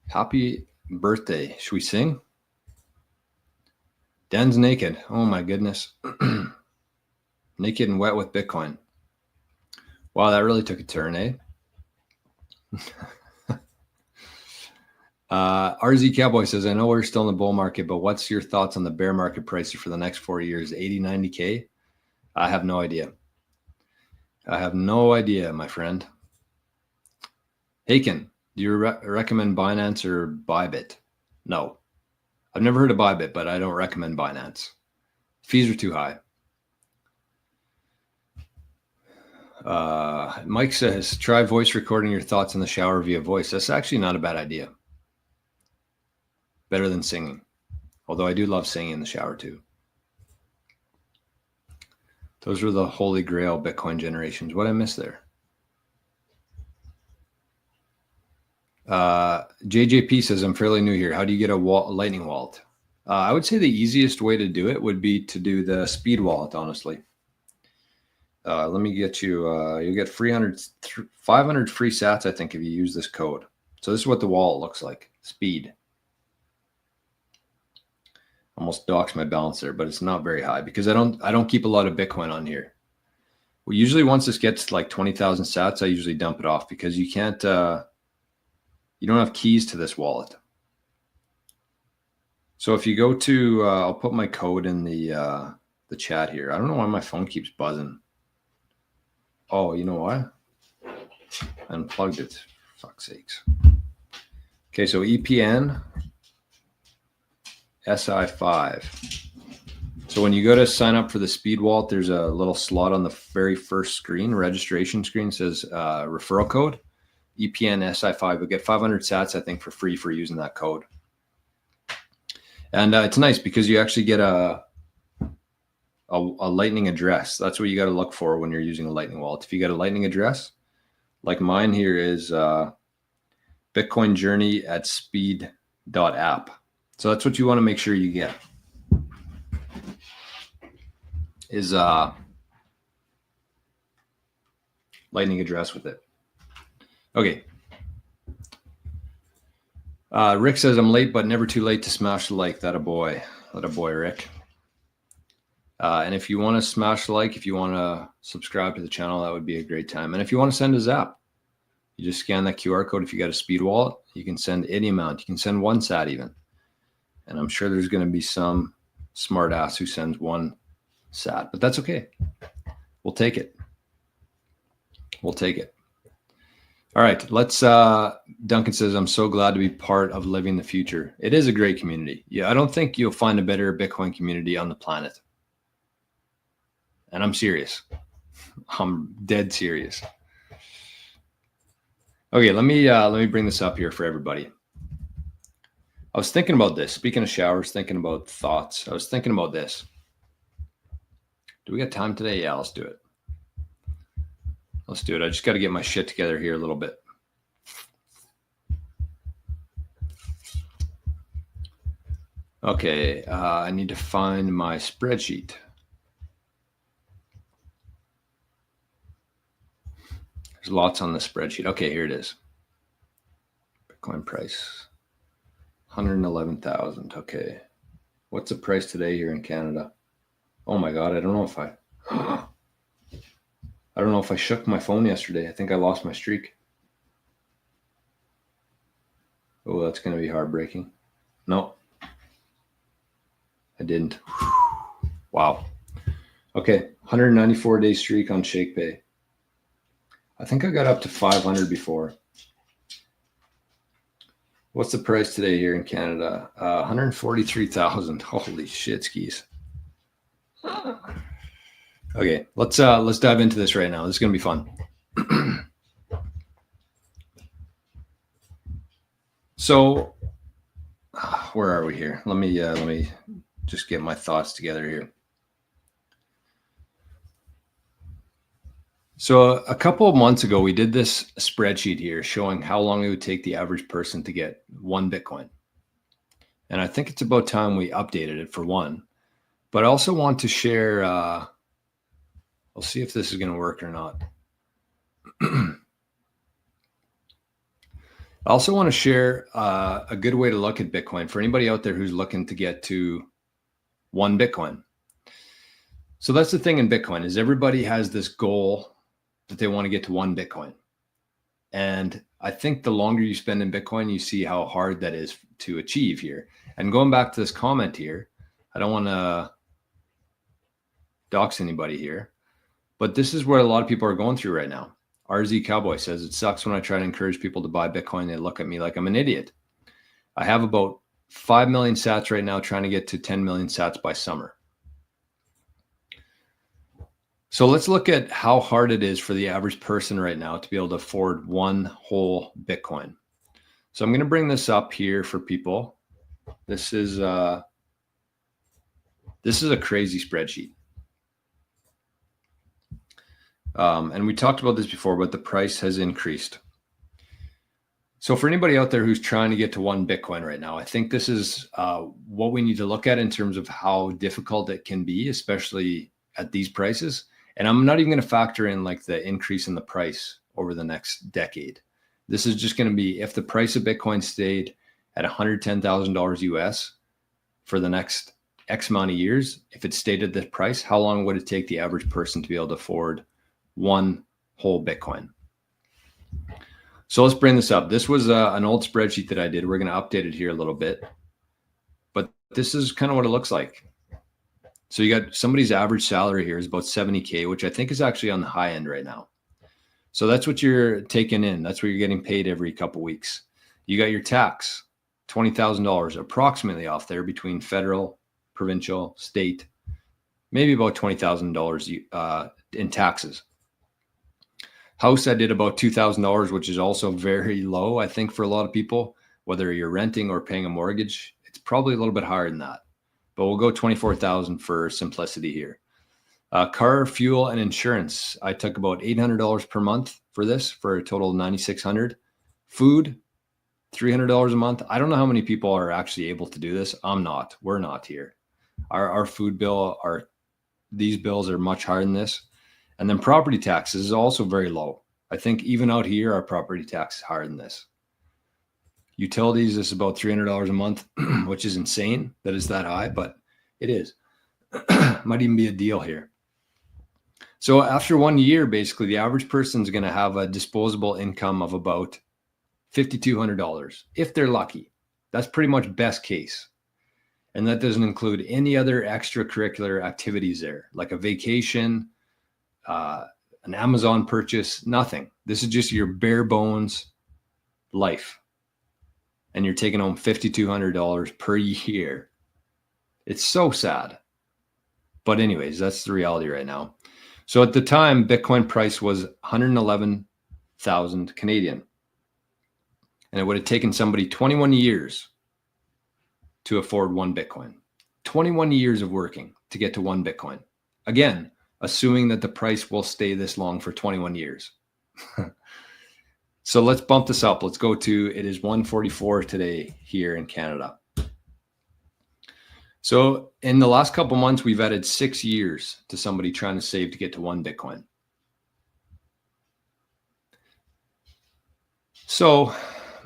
Happy birthday. Should we sing? Dan's naked. Oh my goodness. Naked and wet with Bitcoin. Wow, that really took a turn, eh? RZ Cowboy says, I know we're still in the bull market, but what's your thoughts on the bear market prices for the next 4 years? 80, 90K? I have no idea. I have no idea, my friend. Haken, do you recommend Binance or Bybit? No. I've never heard of Bybit, but I don't recommend Binance. Fees are too high. Mike says, try voice recording your thoughts in the shower via voice. That's actually not a bad idea. Better than singing. Although I do love singing in the shower too. Those were the holy grail Bitcoin generations. What did I miss there? JJP says, I'm fairly new here. How do you get a Lightning wallet? I would say the easiest way to do it would be to do the speed wallet, honestly. Let me get you, you'll get 500 free sats, I think, if you use this code. So this is what the wallet looks like. Speed. Almost doxed my balance there, but it's not very high because I don't keep a lot of Bitcoin on here. Well, usually once this gets like 20,000 sats, I usually dump it off because you can't, you don't have keys to this wallet. So if you go to, I'll put my code in the chat here. I don't know why my phone keeps buzzing. Oh, you know what? I unplugged it. For fuck's sakes. Okay, so EPN SI5. So when you go to sign up for the speed wallet, there's a little slot on the very first screen, registration screen, says referral code. EPN SI5. You'll get 500 sats, I think, for free for using that code. And it's nice because you actually get a Lightning address. That's what you got to look for when you're using a Lightning wallet. If you got a Lightning address, like mine here is Bitcoin Journey at speed.app. So that's what you want to make sure you get. Is Lightning address with it. Okay. Rick says, I'm late, but never too late to smash the like. That a boy, Rick. And if you want to smash the like, if you want to subscribe to the channel, that would be a great time. And if you want to send a zap, you just scan that QR code. If you got a speed wallet, you can send any amount. You can send 1 sat even. And I'm sure there's going to be some smart ass who sends 1 sat, but that's okay. We'll take it. We'll take it. All right, let's, Duncan says, I'm so glad to be part of living the future. It is a great community. Yeah, I don't think you'll find a better Bitcoin community on the planet. And I'm serious. I'm dead serious. Okay, let me bring this up here for everybody. I was thinking about this. Speaking of showers, thinking about thoughts. I was thinking about this. Do we got time today? Yeah, let's do it. Let's do it. I just got to get my shit together here a little bit. Okay, I need to find my spreadsheet. There's lots on the spreadsheet. Okay, here it is. Bitcoin price, 111,000. Okay. What's the price today here in Canada? Oh my God, I don't know if I shook my phone yesterday. I think I lost my streak. Oh, that's going to be heartbreaking. No, I didn't. Wow. Okay, 194-day streak on ShakePay. I think I got up to 500 before. What's the price today here in Canada? 143,000. Holy shit, skis. Okay, let's dive into this right now. This is gonna be fun. So, where are we here? Let me just get my thoughts together here. So a couple of months ago, we did this spreadsheet here showing how long it would take the average person to get 1 Bitcoin. And I think it's about time we updated it for one. But I also want to share, I'll see if this is going to work or not. I also want to share a good way to look at Bitcoin for anybody out there who's looking to get to 1 Bitcoin. So that's the thing in Bitcoin is everybody has this goal that they want to get to 1 Bitcoin. And I think the longer you spend in Bitcoin, you see how hard that is to achieve here. And going back to this comment here, I don't want to dox anybody here, but this is what a lot of people are going through right now. RZ Cowboy says, it sucks when I try to encourage people to buy Bitcoin. They look at me like I'm an idiot. I have about 5 million sats right now, trying to get to 10 million sats by summer. So let's look at how hard it is for the average person right now to be able to afford 1 whole Bitcoin. So I'm going to bring this up here for people. This is a crazy spreadsheet. And we talked about this before, but the price has increased. So for anybody out there who's trying to get to 1 Bitcoin right now, I think this is what we need to look at in terms of how difficult it can be, especially at these prices. And I'm not even going to factor in like the increase in the price over the next decade. This is just going to be if the price of Bitcoin stayed at $110,000 US for the next X amount of years. If it stayed at this price, how long would it take the average person to be able to afford 1 whole Bitcoin? So let's bring this up. This was an old spreadsheet that I did. We're going to update it here a little bit, but this is kind of what it looks like. So you got somebody's average salary here is about 70K, which I think is actually on the high end right now. So that's what you're taking in. That's what you're getting paid every couple weeks. You got your tax, $20,000 approximately off there between federal, provincial, state, maybe about $20,000 in taxes. House, I did about $2,000, which is also very low, I think, for a lot of people, whether you're renting or paying a mortgage. It's probably a little bit higher than that. But we'll go 24,000 for simplicity here. Car, fuel, and insurance. I took about $800 per month for this, for a total of $9,600. Food, $300 a month. I don't know how many people are actually able to do this. I'm not. We're not here. Our food bill, these bills are much higher than this. And then property taxes is also very low. I think even out here, our property tax is higher than this. Utilities is about $300 a month, which is insane that it's that high, but it is. Might even be a deal here. So after 1 year, basically, the average person is going to have a disposable income of about $5,200 if they're lucky. That's pretty much best case. And that doesn't include any other extracurricular activities there, like a vacation, an Amazon purchase, nothing. This is just your bare bones life. And you're taking home $5,200 per year. It's so sad. But anyways, that's the reality right now. So at the time, Bitcoin price was 111,000 Canadian. And it would have taken somebody 21 years to afford one Bitcoin. 21 years of working to get to one Bitcoin. Again, assuming that the price will stay this long for 21 years. So let's bump this up. Let's go to, it is 144 today here in Canada. So in the last couple months, we've added 6 years to somebody trying to save to get to one Bitcoin. So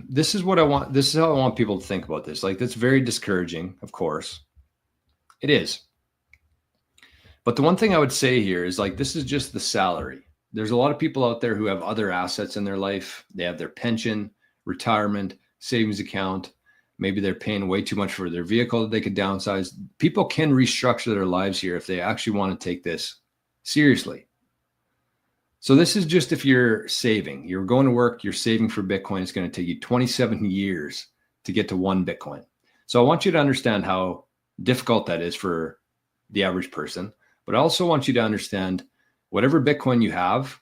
this is what I want. This is how I want people to think about this. Like, that's very discouraging, of course. It is. But the one thing I would say here is, like, this is just the salary. There's a lot of people out there who have other assets in their life. They have their pension, retirement, savings account. Maybe they're paying way too much for their vehicle that they could downsize. People can restructure their lives here if they actually want to take this seriously. So this is just if you're saving. You're going to work, you're saving for Bitcoin. It's going to take you 27 years to get to one Bitcoin. So I want you to understand how difficult that is for the average person. But I also want you to understand whatever Bitcoin you have,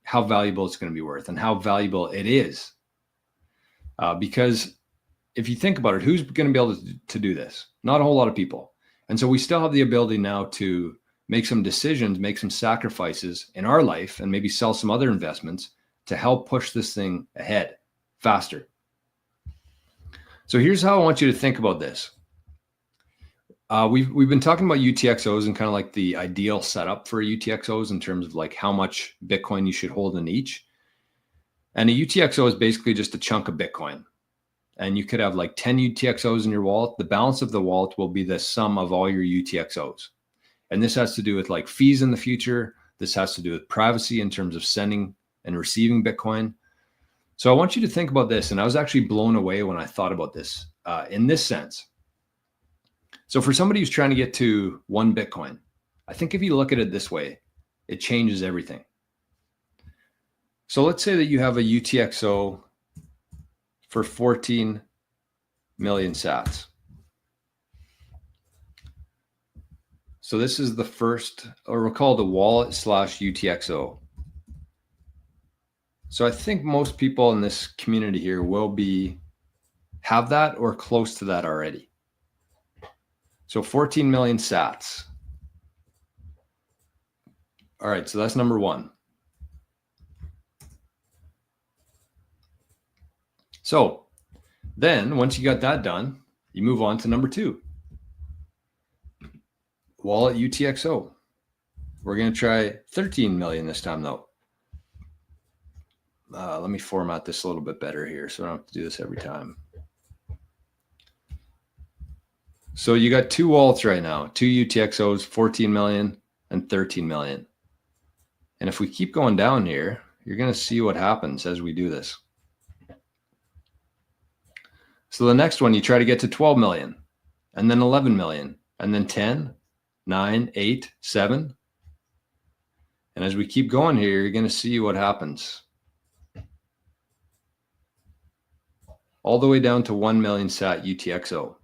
how valuable it's going to be worth and how valuable it is. Because if you think about it, who's going to be able to do this? Not a whole lot of people. And so we still have the ability now to make some decisions, make some sacrifices in our life, and maybe sell some other investments to help push this thing ahead faster. So here's how I want you to think about this. We've been talking about UTXOs and kind of like the ideal setup for UTXOs in terms of like how much Bitcoin you should hold in each. And a UTXO is basically just a chunk of Bitcoin. And you could have like 10 UTXOs in your wallet. The balance of the wallet will be the sum of all your UTXOs. And this has to do with like fees in the future. This has to do with privacy in terms of sending and receiving Bitcoin. So I want you to think about this. And I was actually blown away when I thought about this in this sense. So for somebody who's trying to get to one Bitcoin, I think if you look at it this way, it changes everything. So let's say that you have a UTXO for 14 million sats. So this is the first, or we'll call it the wallet / UTXO. So I think most people in this community here will have that or close to that already. So 14 million sats. All right, so that's number one. So then once you got that done, you move on to number two. Wallet UTXO. We're going to try 13 million this time though. Let me format this a little bit better here so I don't have to do this every time. So you got two wallets right now, two UTXOs, 14 million and 13 million. And if we keep going down here, you're going to see what happens as we do this. So the next one, you try to get to 12 million and then 11 million and then 10, 9, 8, 7. And as we keep going here, you're going to see what happens. All the way down to 1 million sat UTXO.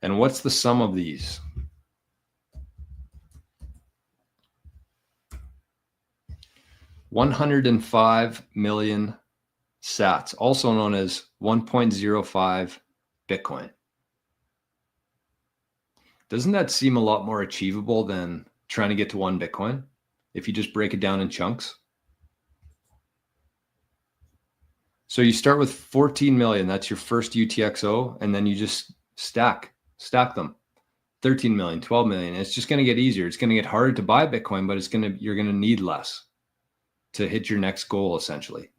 And what's the sum of these? $105 million sats, also known as 1.05 Bitcoin. Doesn't that seem a lot more achievable than trying to get to one Bitcoin if you just break it down in chunks? So you start with 14 million, that's your first UTXO, and then you just stack them. 13 million, 12 million. It's just going to get easier. It's going to get harder to buy Bitcoin, but you're going to need less to hit your next goal essentially.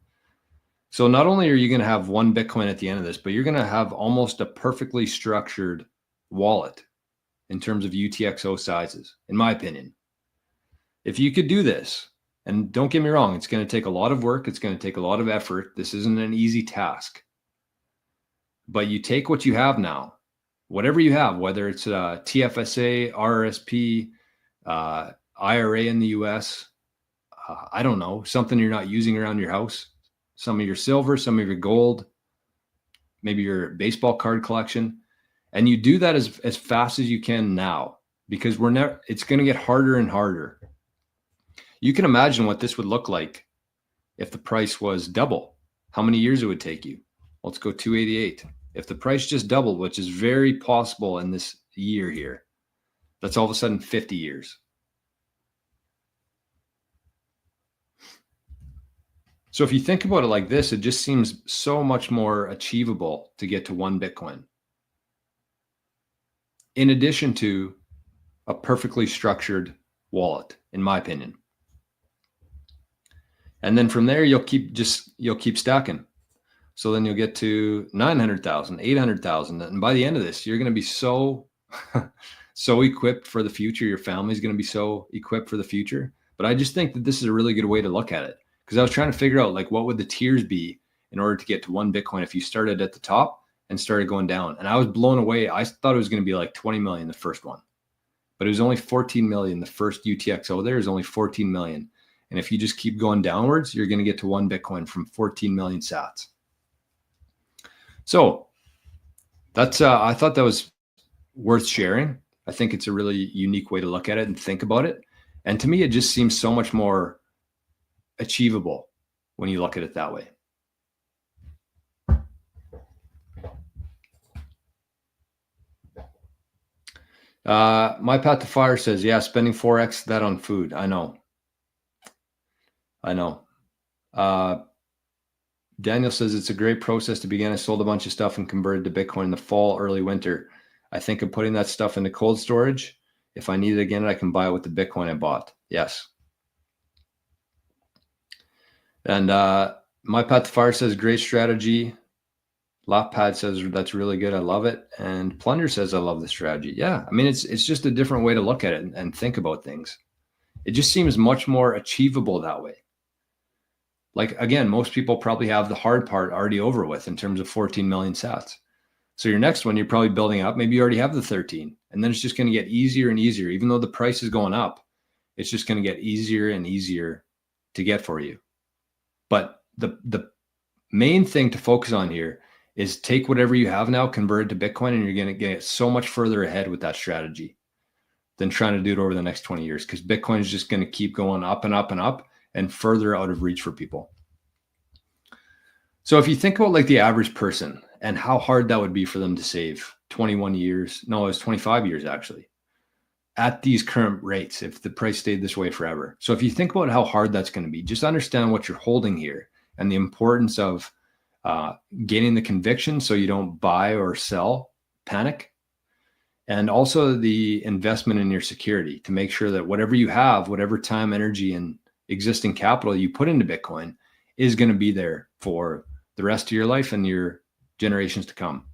So not only are you going to have one Bitcoin at the end of this, but you're going to have almost a perfectly structured wallet in terms of UTXO sizes, in my opinion. If you could do this, and don't get me wrong, it's going to take a lot of work. It's going to take a lot of effort. This isn't an easy task. But you take what you have now, whatever you have, whether it's TFSA, RRSP, IRA in the US, I don't know, something you're not using around your house, some of your silver, some of your gold, maybe your baseball card collection. And you do that as fast as you can now, because it's going to get harder and harder. You can imagine what this would look like if the price was double, how many years it would take you. Let's go 288. If the price just doubled, which is very possible in this year here, that's all of a sudden 50 years. So if you think about it like this, it just seems so much more achievable to get to one Bitcoin. In addition to a perfectly structured wallet, in my opinion. And then from there, you'll keep stacking. So then you'll get to 900,000, 800,000. And by the end of this, you're going to be so equipped for the future. Your family's going to be so equipped for the future. But I just think that this is a really good way to look at it, because I was trying to figure out, like, what would the tiers be in order to get to one Bitcoin if you started at the top and started going down. And I was blown away. I thought it was going to be like 20 million the first one, but it was only 14 million. The first UTXO there is only 14 million. And if you just keep going downwards, you're going to get to one Bitcoin from 14 million sats. So that's, I thought that was worth sharing. I think it's a really unique way to look at it and think about it. And to me, it just seems so much more achievable when you look at it that way. My Path to Fire says, yeah, spending 4x that on food. I know. Daniel says it's a great process to begin. I sold a bunch of stuff and converted to Bitcoin in the fall, early winter. I think of putting that stuff into cold storage. If I need it again, I can buy it with the Bitcoin I bought. Yes. And My Path to Fire says, great strategy. Lapad says, that's really good. I love it. And Plunder says, I love the strategy. Yeah. I mean, it's just a different way to look at it and think about things. It just seems much more achievable that way. Like, again, most people probably have the hard part already over with in terms of 14 million sats. So your next one, you're probably building up. Maybe you already have the 13, and then it's just going to get easier and easier. Even though the price is going up, it's just going to get easier and easier to get for you. But the main thing to focus on here is take whatever you have now, convert it to Bitcoin, and you're going to get so much further ahead with that strategy than trying to do it over the next 20 years, because Bitcoin is just going to keep going up and up and up and further out of reach for people. So if you think about like the average person and how hard that would be for them to save 21 years, no, it was 25 years actually, at these current rates, if the price stayed this way forever. So if you think about how hard that's going to be, just understand what you're holding here and the importance of gaining the conviction so you don't buy or sell, panic, and also the investment in your security to make sure that whatever you have, whatever time, energy, and existing capital you put into Bitcoin is going to be there for the rest of your life and your generations to come.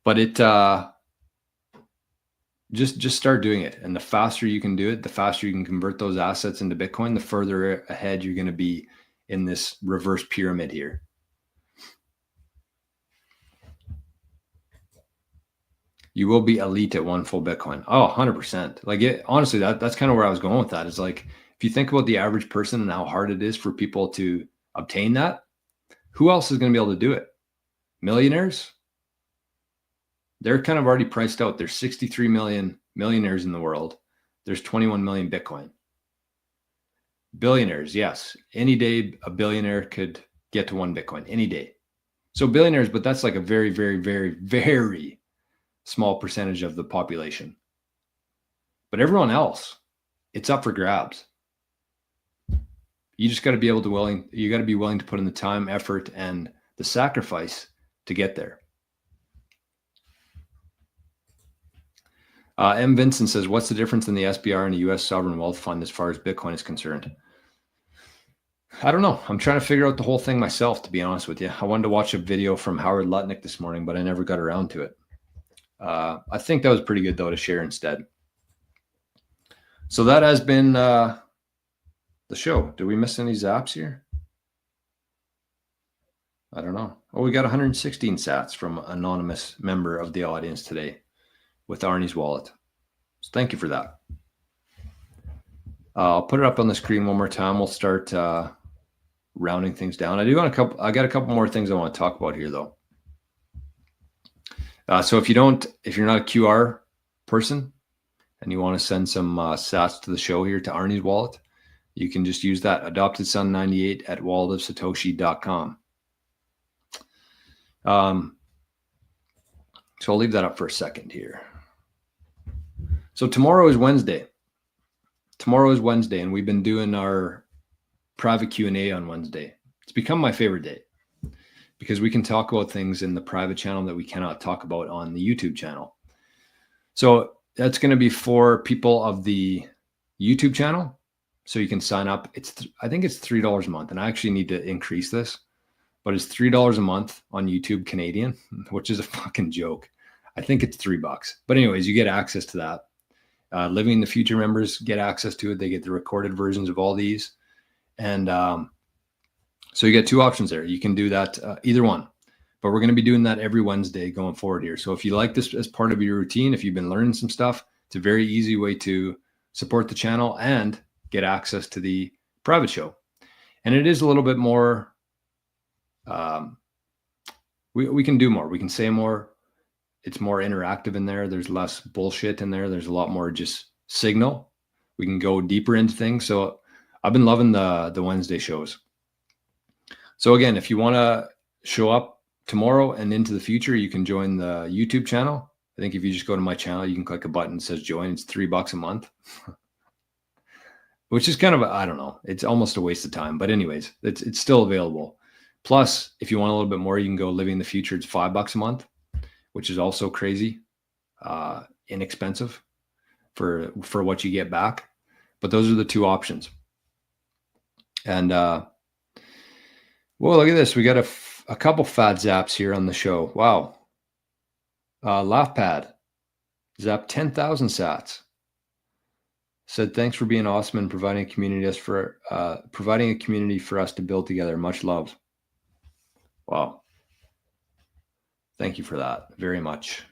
But it just start doing it, and the faster you can do it, the faster you can convert those assets into Bitcoin, the further ahead you're going to be in this reverse pyramid here. You will be elite at one full Bitcoin. Oh, 100%. Like, it, honestly, that's kind of where I was going with that. Is like, if you think about the average person and how hard it is for people to obtain that, who else is going to be able to do it? Millionaires? They're kind of already priced out. There's 63 million millionaires in the world. There's 21 million Bitcoin. Billionaires, yes. Any day a billionaire could get to one Bitcoin, any day. So billionaires, but that's like a very, very, very, very small percentage of the population. But everyone else, it's up for grabs. You just got to be able to you got to be willing to put in the time, effort, and the sacrifice to get there. M. Vincent says, what's the difference in the SBR and the U.S. sovereign wealth fund as far as Bitcoin is concerned? I don't know. I'm trying to figure out the whole thing myself, to be honest with you. I wanted to watch a video from Howard Lutnick this morning, but I never got around to it. I think that was pretty good, though, to share instead. So that has been the show. Did we miss any zaps here? I don't know. Oh, we got 116 sats from an anonymous member of the audience today with Arnie's wallet. So thank you for that. I'll put it up on the screen one more time. We'll start rounding things down. I got a couple more things I want to talk about here, though. So if you're not a QR person and you want to send some sats to the show here to Arnie's wallet, you can just use that adoptedson98 at walletofsatoshi.com. So I'll leave that up for a second here. So tomorrow is Wednesday. And we've been doing our private Q&A on Wednesday. It's become my favorite day because we can talk about things in the private channel that we cannot talk about on the YouTube channel. So that's going to be for people of the YouTube channel. So you can sign up. I think it's $3 a month, and I actually need to increase this, but it's $3 a month on YouTube Canadian, which is a fucking joke. I think it's $3. But anyways, you get access to that. Living in the Future members get access to it. They get the recorded versions of all these. And so you get two options there. You can do that, either one. But we're going to be doing that every Wednesday going forward here. So if you like this as part of your routine, if you've been learning some stuff, it's a very easy way to support the channel and get access to the private show. And it is a little bit more, we can do more. We can say more. It's more interactive in there. There's less bullshit in there. There's a lot more just signal. We can go deeper into things. So I've been loving the Wednesday shows. So again, if you want to show up tomorrow and into the future, you can join the YouTube channel. I think if you just go to my channel, you can click a button that says join. It's $3 a month, which is kind of, I don't know. It's almost a waste of time. But anyways, it's still available. Plus, if you want a little bit more, you can go Living the Future. It's $5 a month, which is also crazy, inexpensive for what you get back. But those are the two options. And well, look at this. We got a couple fat zaps here on the show. Wow. LaughPad zapped 10,000 sats. Said thanks for being awesome and providing a community for us to build together. Much love. Wow. Thank you for that very much.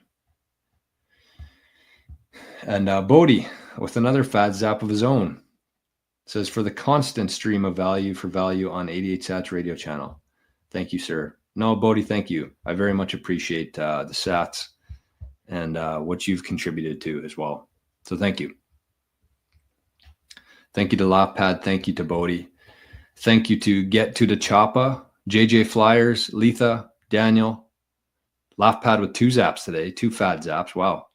And Bodhi with another fat zap of his own says for the constant stream of value on 88 Sats radio channel. Thank you, sir. No, Bodhi, thank you. I very much appreciate the sats and what you've contributed to as well. So thank you. Thank you to LaughPad. Thank you to Bodhi. Thank you to Get to the Choppa, JJ Flyers, Letha, Daniel. LaughPad with 2 zaps today, 2 fat zaps. Wow.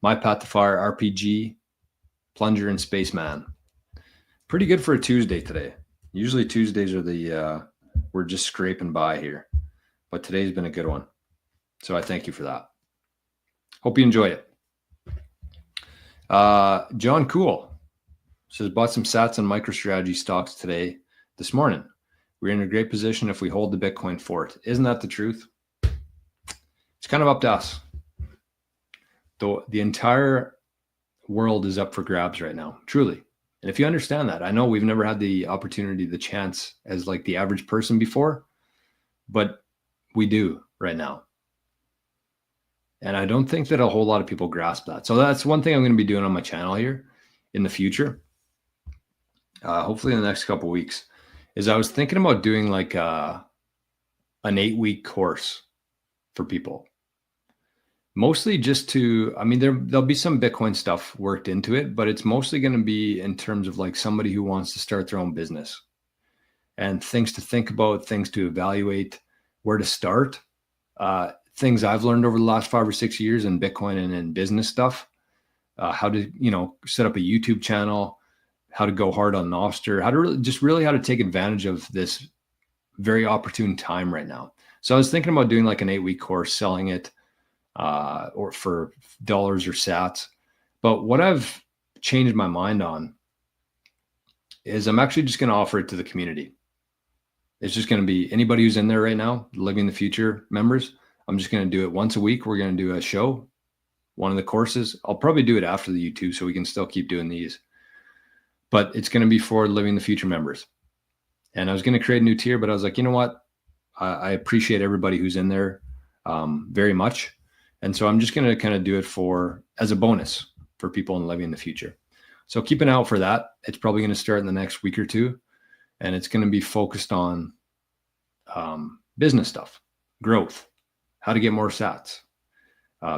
My Path to Fire, RPG, Plunger, and Spaceman. Pretty good for a Tuesday today. Usually Tuesdays are we're just scraping by here. But today's been a good one. So I thank you for that. Hope you enjoy it. John Cool says, bought some sats and MicroStrategy stocks this morning. We're in a great position if we hold the Bitcoin fort. Isn't that the truth? It's kind of up to us. The entire world is up for grabs right now, truly. And if you understand that, I know we've never had the opportunity, the chance as like the average person before, but we do right now. And I don't think that a whole lot of people grasp that. So that's one thing I'm going to be doing on my channel here in the future. Hopefully in the next couple of weeks, is I was thinking about doing like an 8-week course for people. Mostly just to, I mean, there'll be some Bitcoin stuff worked into it, but it's mostly going to be in terms of like somebody who wants to start their own business and things to think about, things to evaluate, where to start, things I've learned over the last 5 or 6 years in Bitcoin and in business stuff, how to, set up a YouTube channel, how to go hard on nostr, how to take advantage of this very opportune time right now. So I was thinking about doing like an 8-week course, selling it, or for dollars or sats. But what I've changed my mind on is I'm actually just going to offer it to the community. It's just going to be anybody who's in there right now, Living the Future members. I'm just going to do it once a week. We're going to do a show, one of the courses. I'll probably do it after the YouTube so we can still keep doing these. But it's going to be for Living the Future members. And I was going to create a new tier, but I was like, you know what? I appreciate everybody who's in there very much. And so I'm just going to kind of do it as a bonus for people in Living the Future. So keep an eye out for that. It's probably going to start in the next week or two. And it's going to be focused on business stuff, growth, how to get more sats.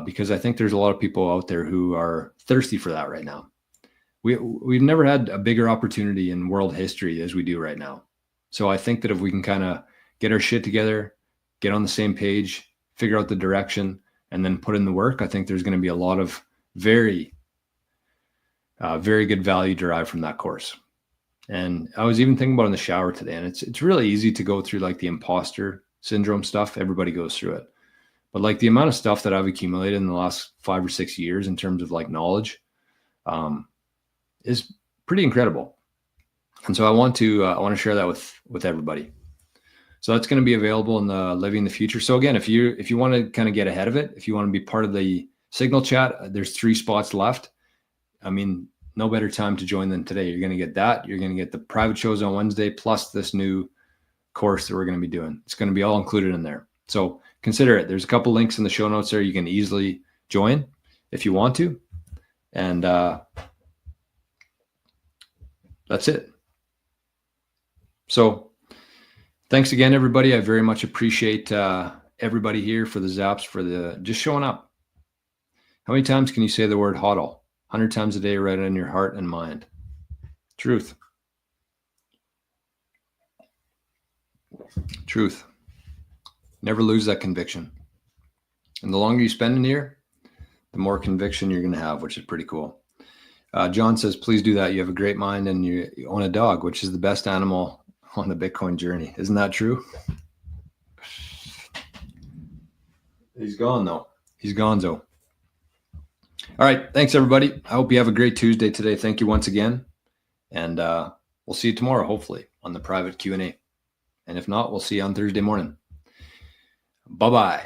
Because I think there's a lot of people out there who are thirsty for that right now. We've never had a bigger opportunity in world history as we do right now. So I think that if we can kind of get our shit together, get on the same page, figure out the direction, and then put in the work, I think there's going to be a lot of very good value derived from that course. And I was even thinking about it in the shower today, and it's really easy to go through like the imposter syndrome stuff. Everybody goes through it. But like the amount of stuff that I've accumulated in the last 5 or 6 years in terms of like knowledge is pretty incredible. And so I want to share that with everybody. So that's going to be available in the Living the Future. So again, if you want to kind of get ahead of it, if you want to be part of the Signal chat, there's 3 spots left. I mean, no better time to join than today. You're going to get that. You're going to get the private shows on Wednesday, plus this new course that we're going to be doing. It's going to be all included in there. So consider it. There's a couple links in the show notes there. You can easily join if you want to. And that's it. So thanks again, everybody. I very much appreciate everybody here for the zaps, for the just showing up. How many times can you say the word HODL? 100 times a day, right in your heart and mind. Truth. Truth. Never lose that conviction. And the longer you spend in here, the more conviction you're going to have, which is pretty cool. John says, please do that. You have a great mind and you own a dog, which is the best animal on the Bitcoin journey. Isn't that true? He's gone, though. He's gonzo. All right. Thanks, everybody. I hope you have a great Tuesday today. Thank you once again. And we'll see you tomorrow, hopefully, on the private Q&A. And if not, we'll see you on Thursday morning. Bye-bye.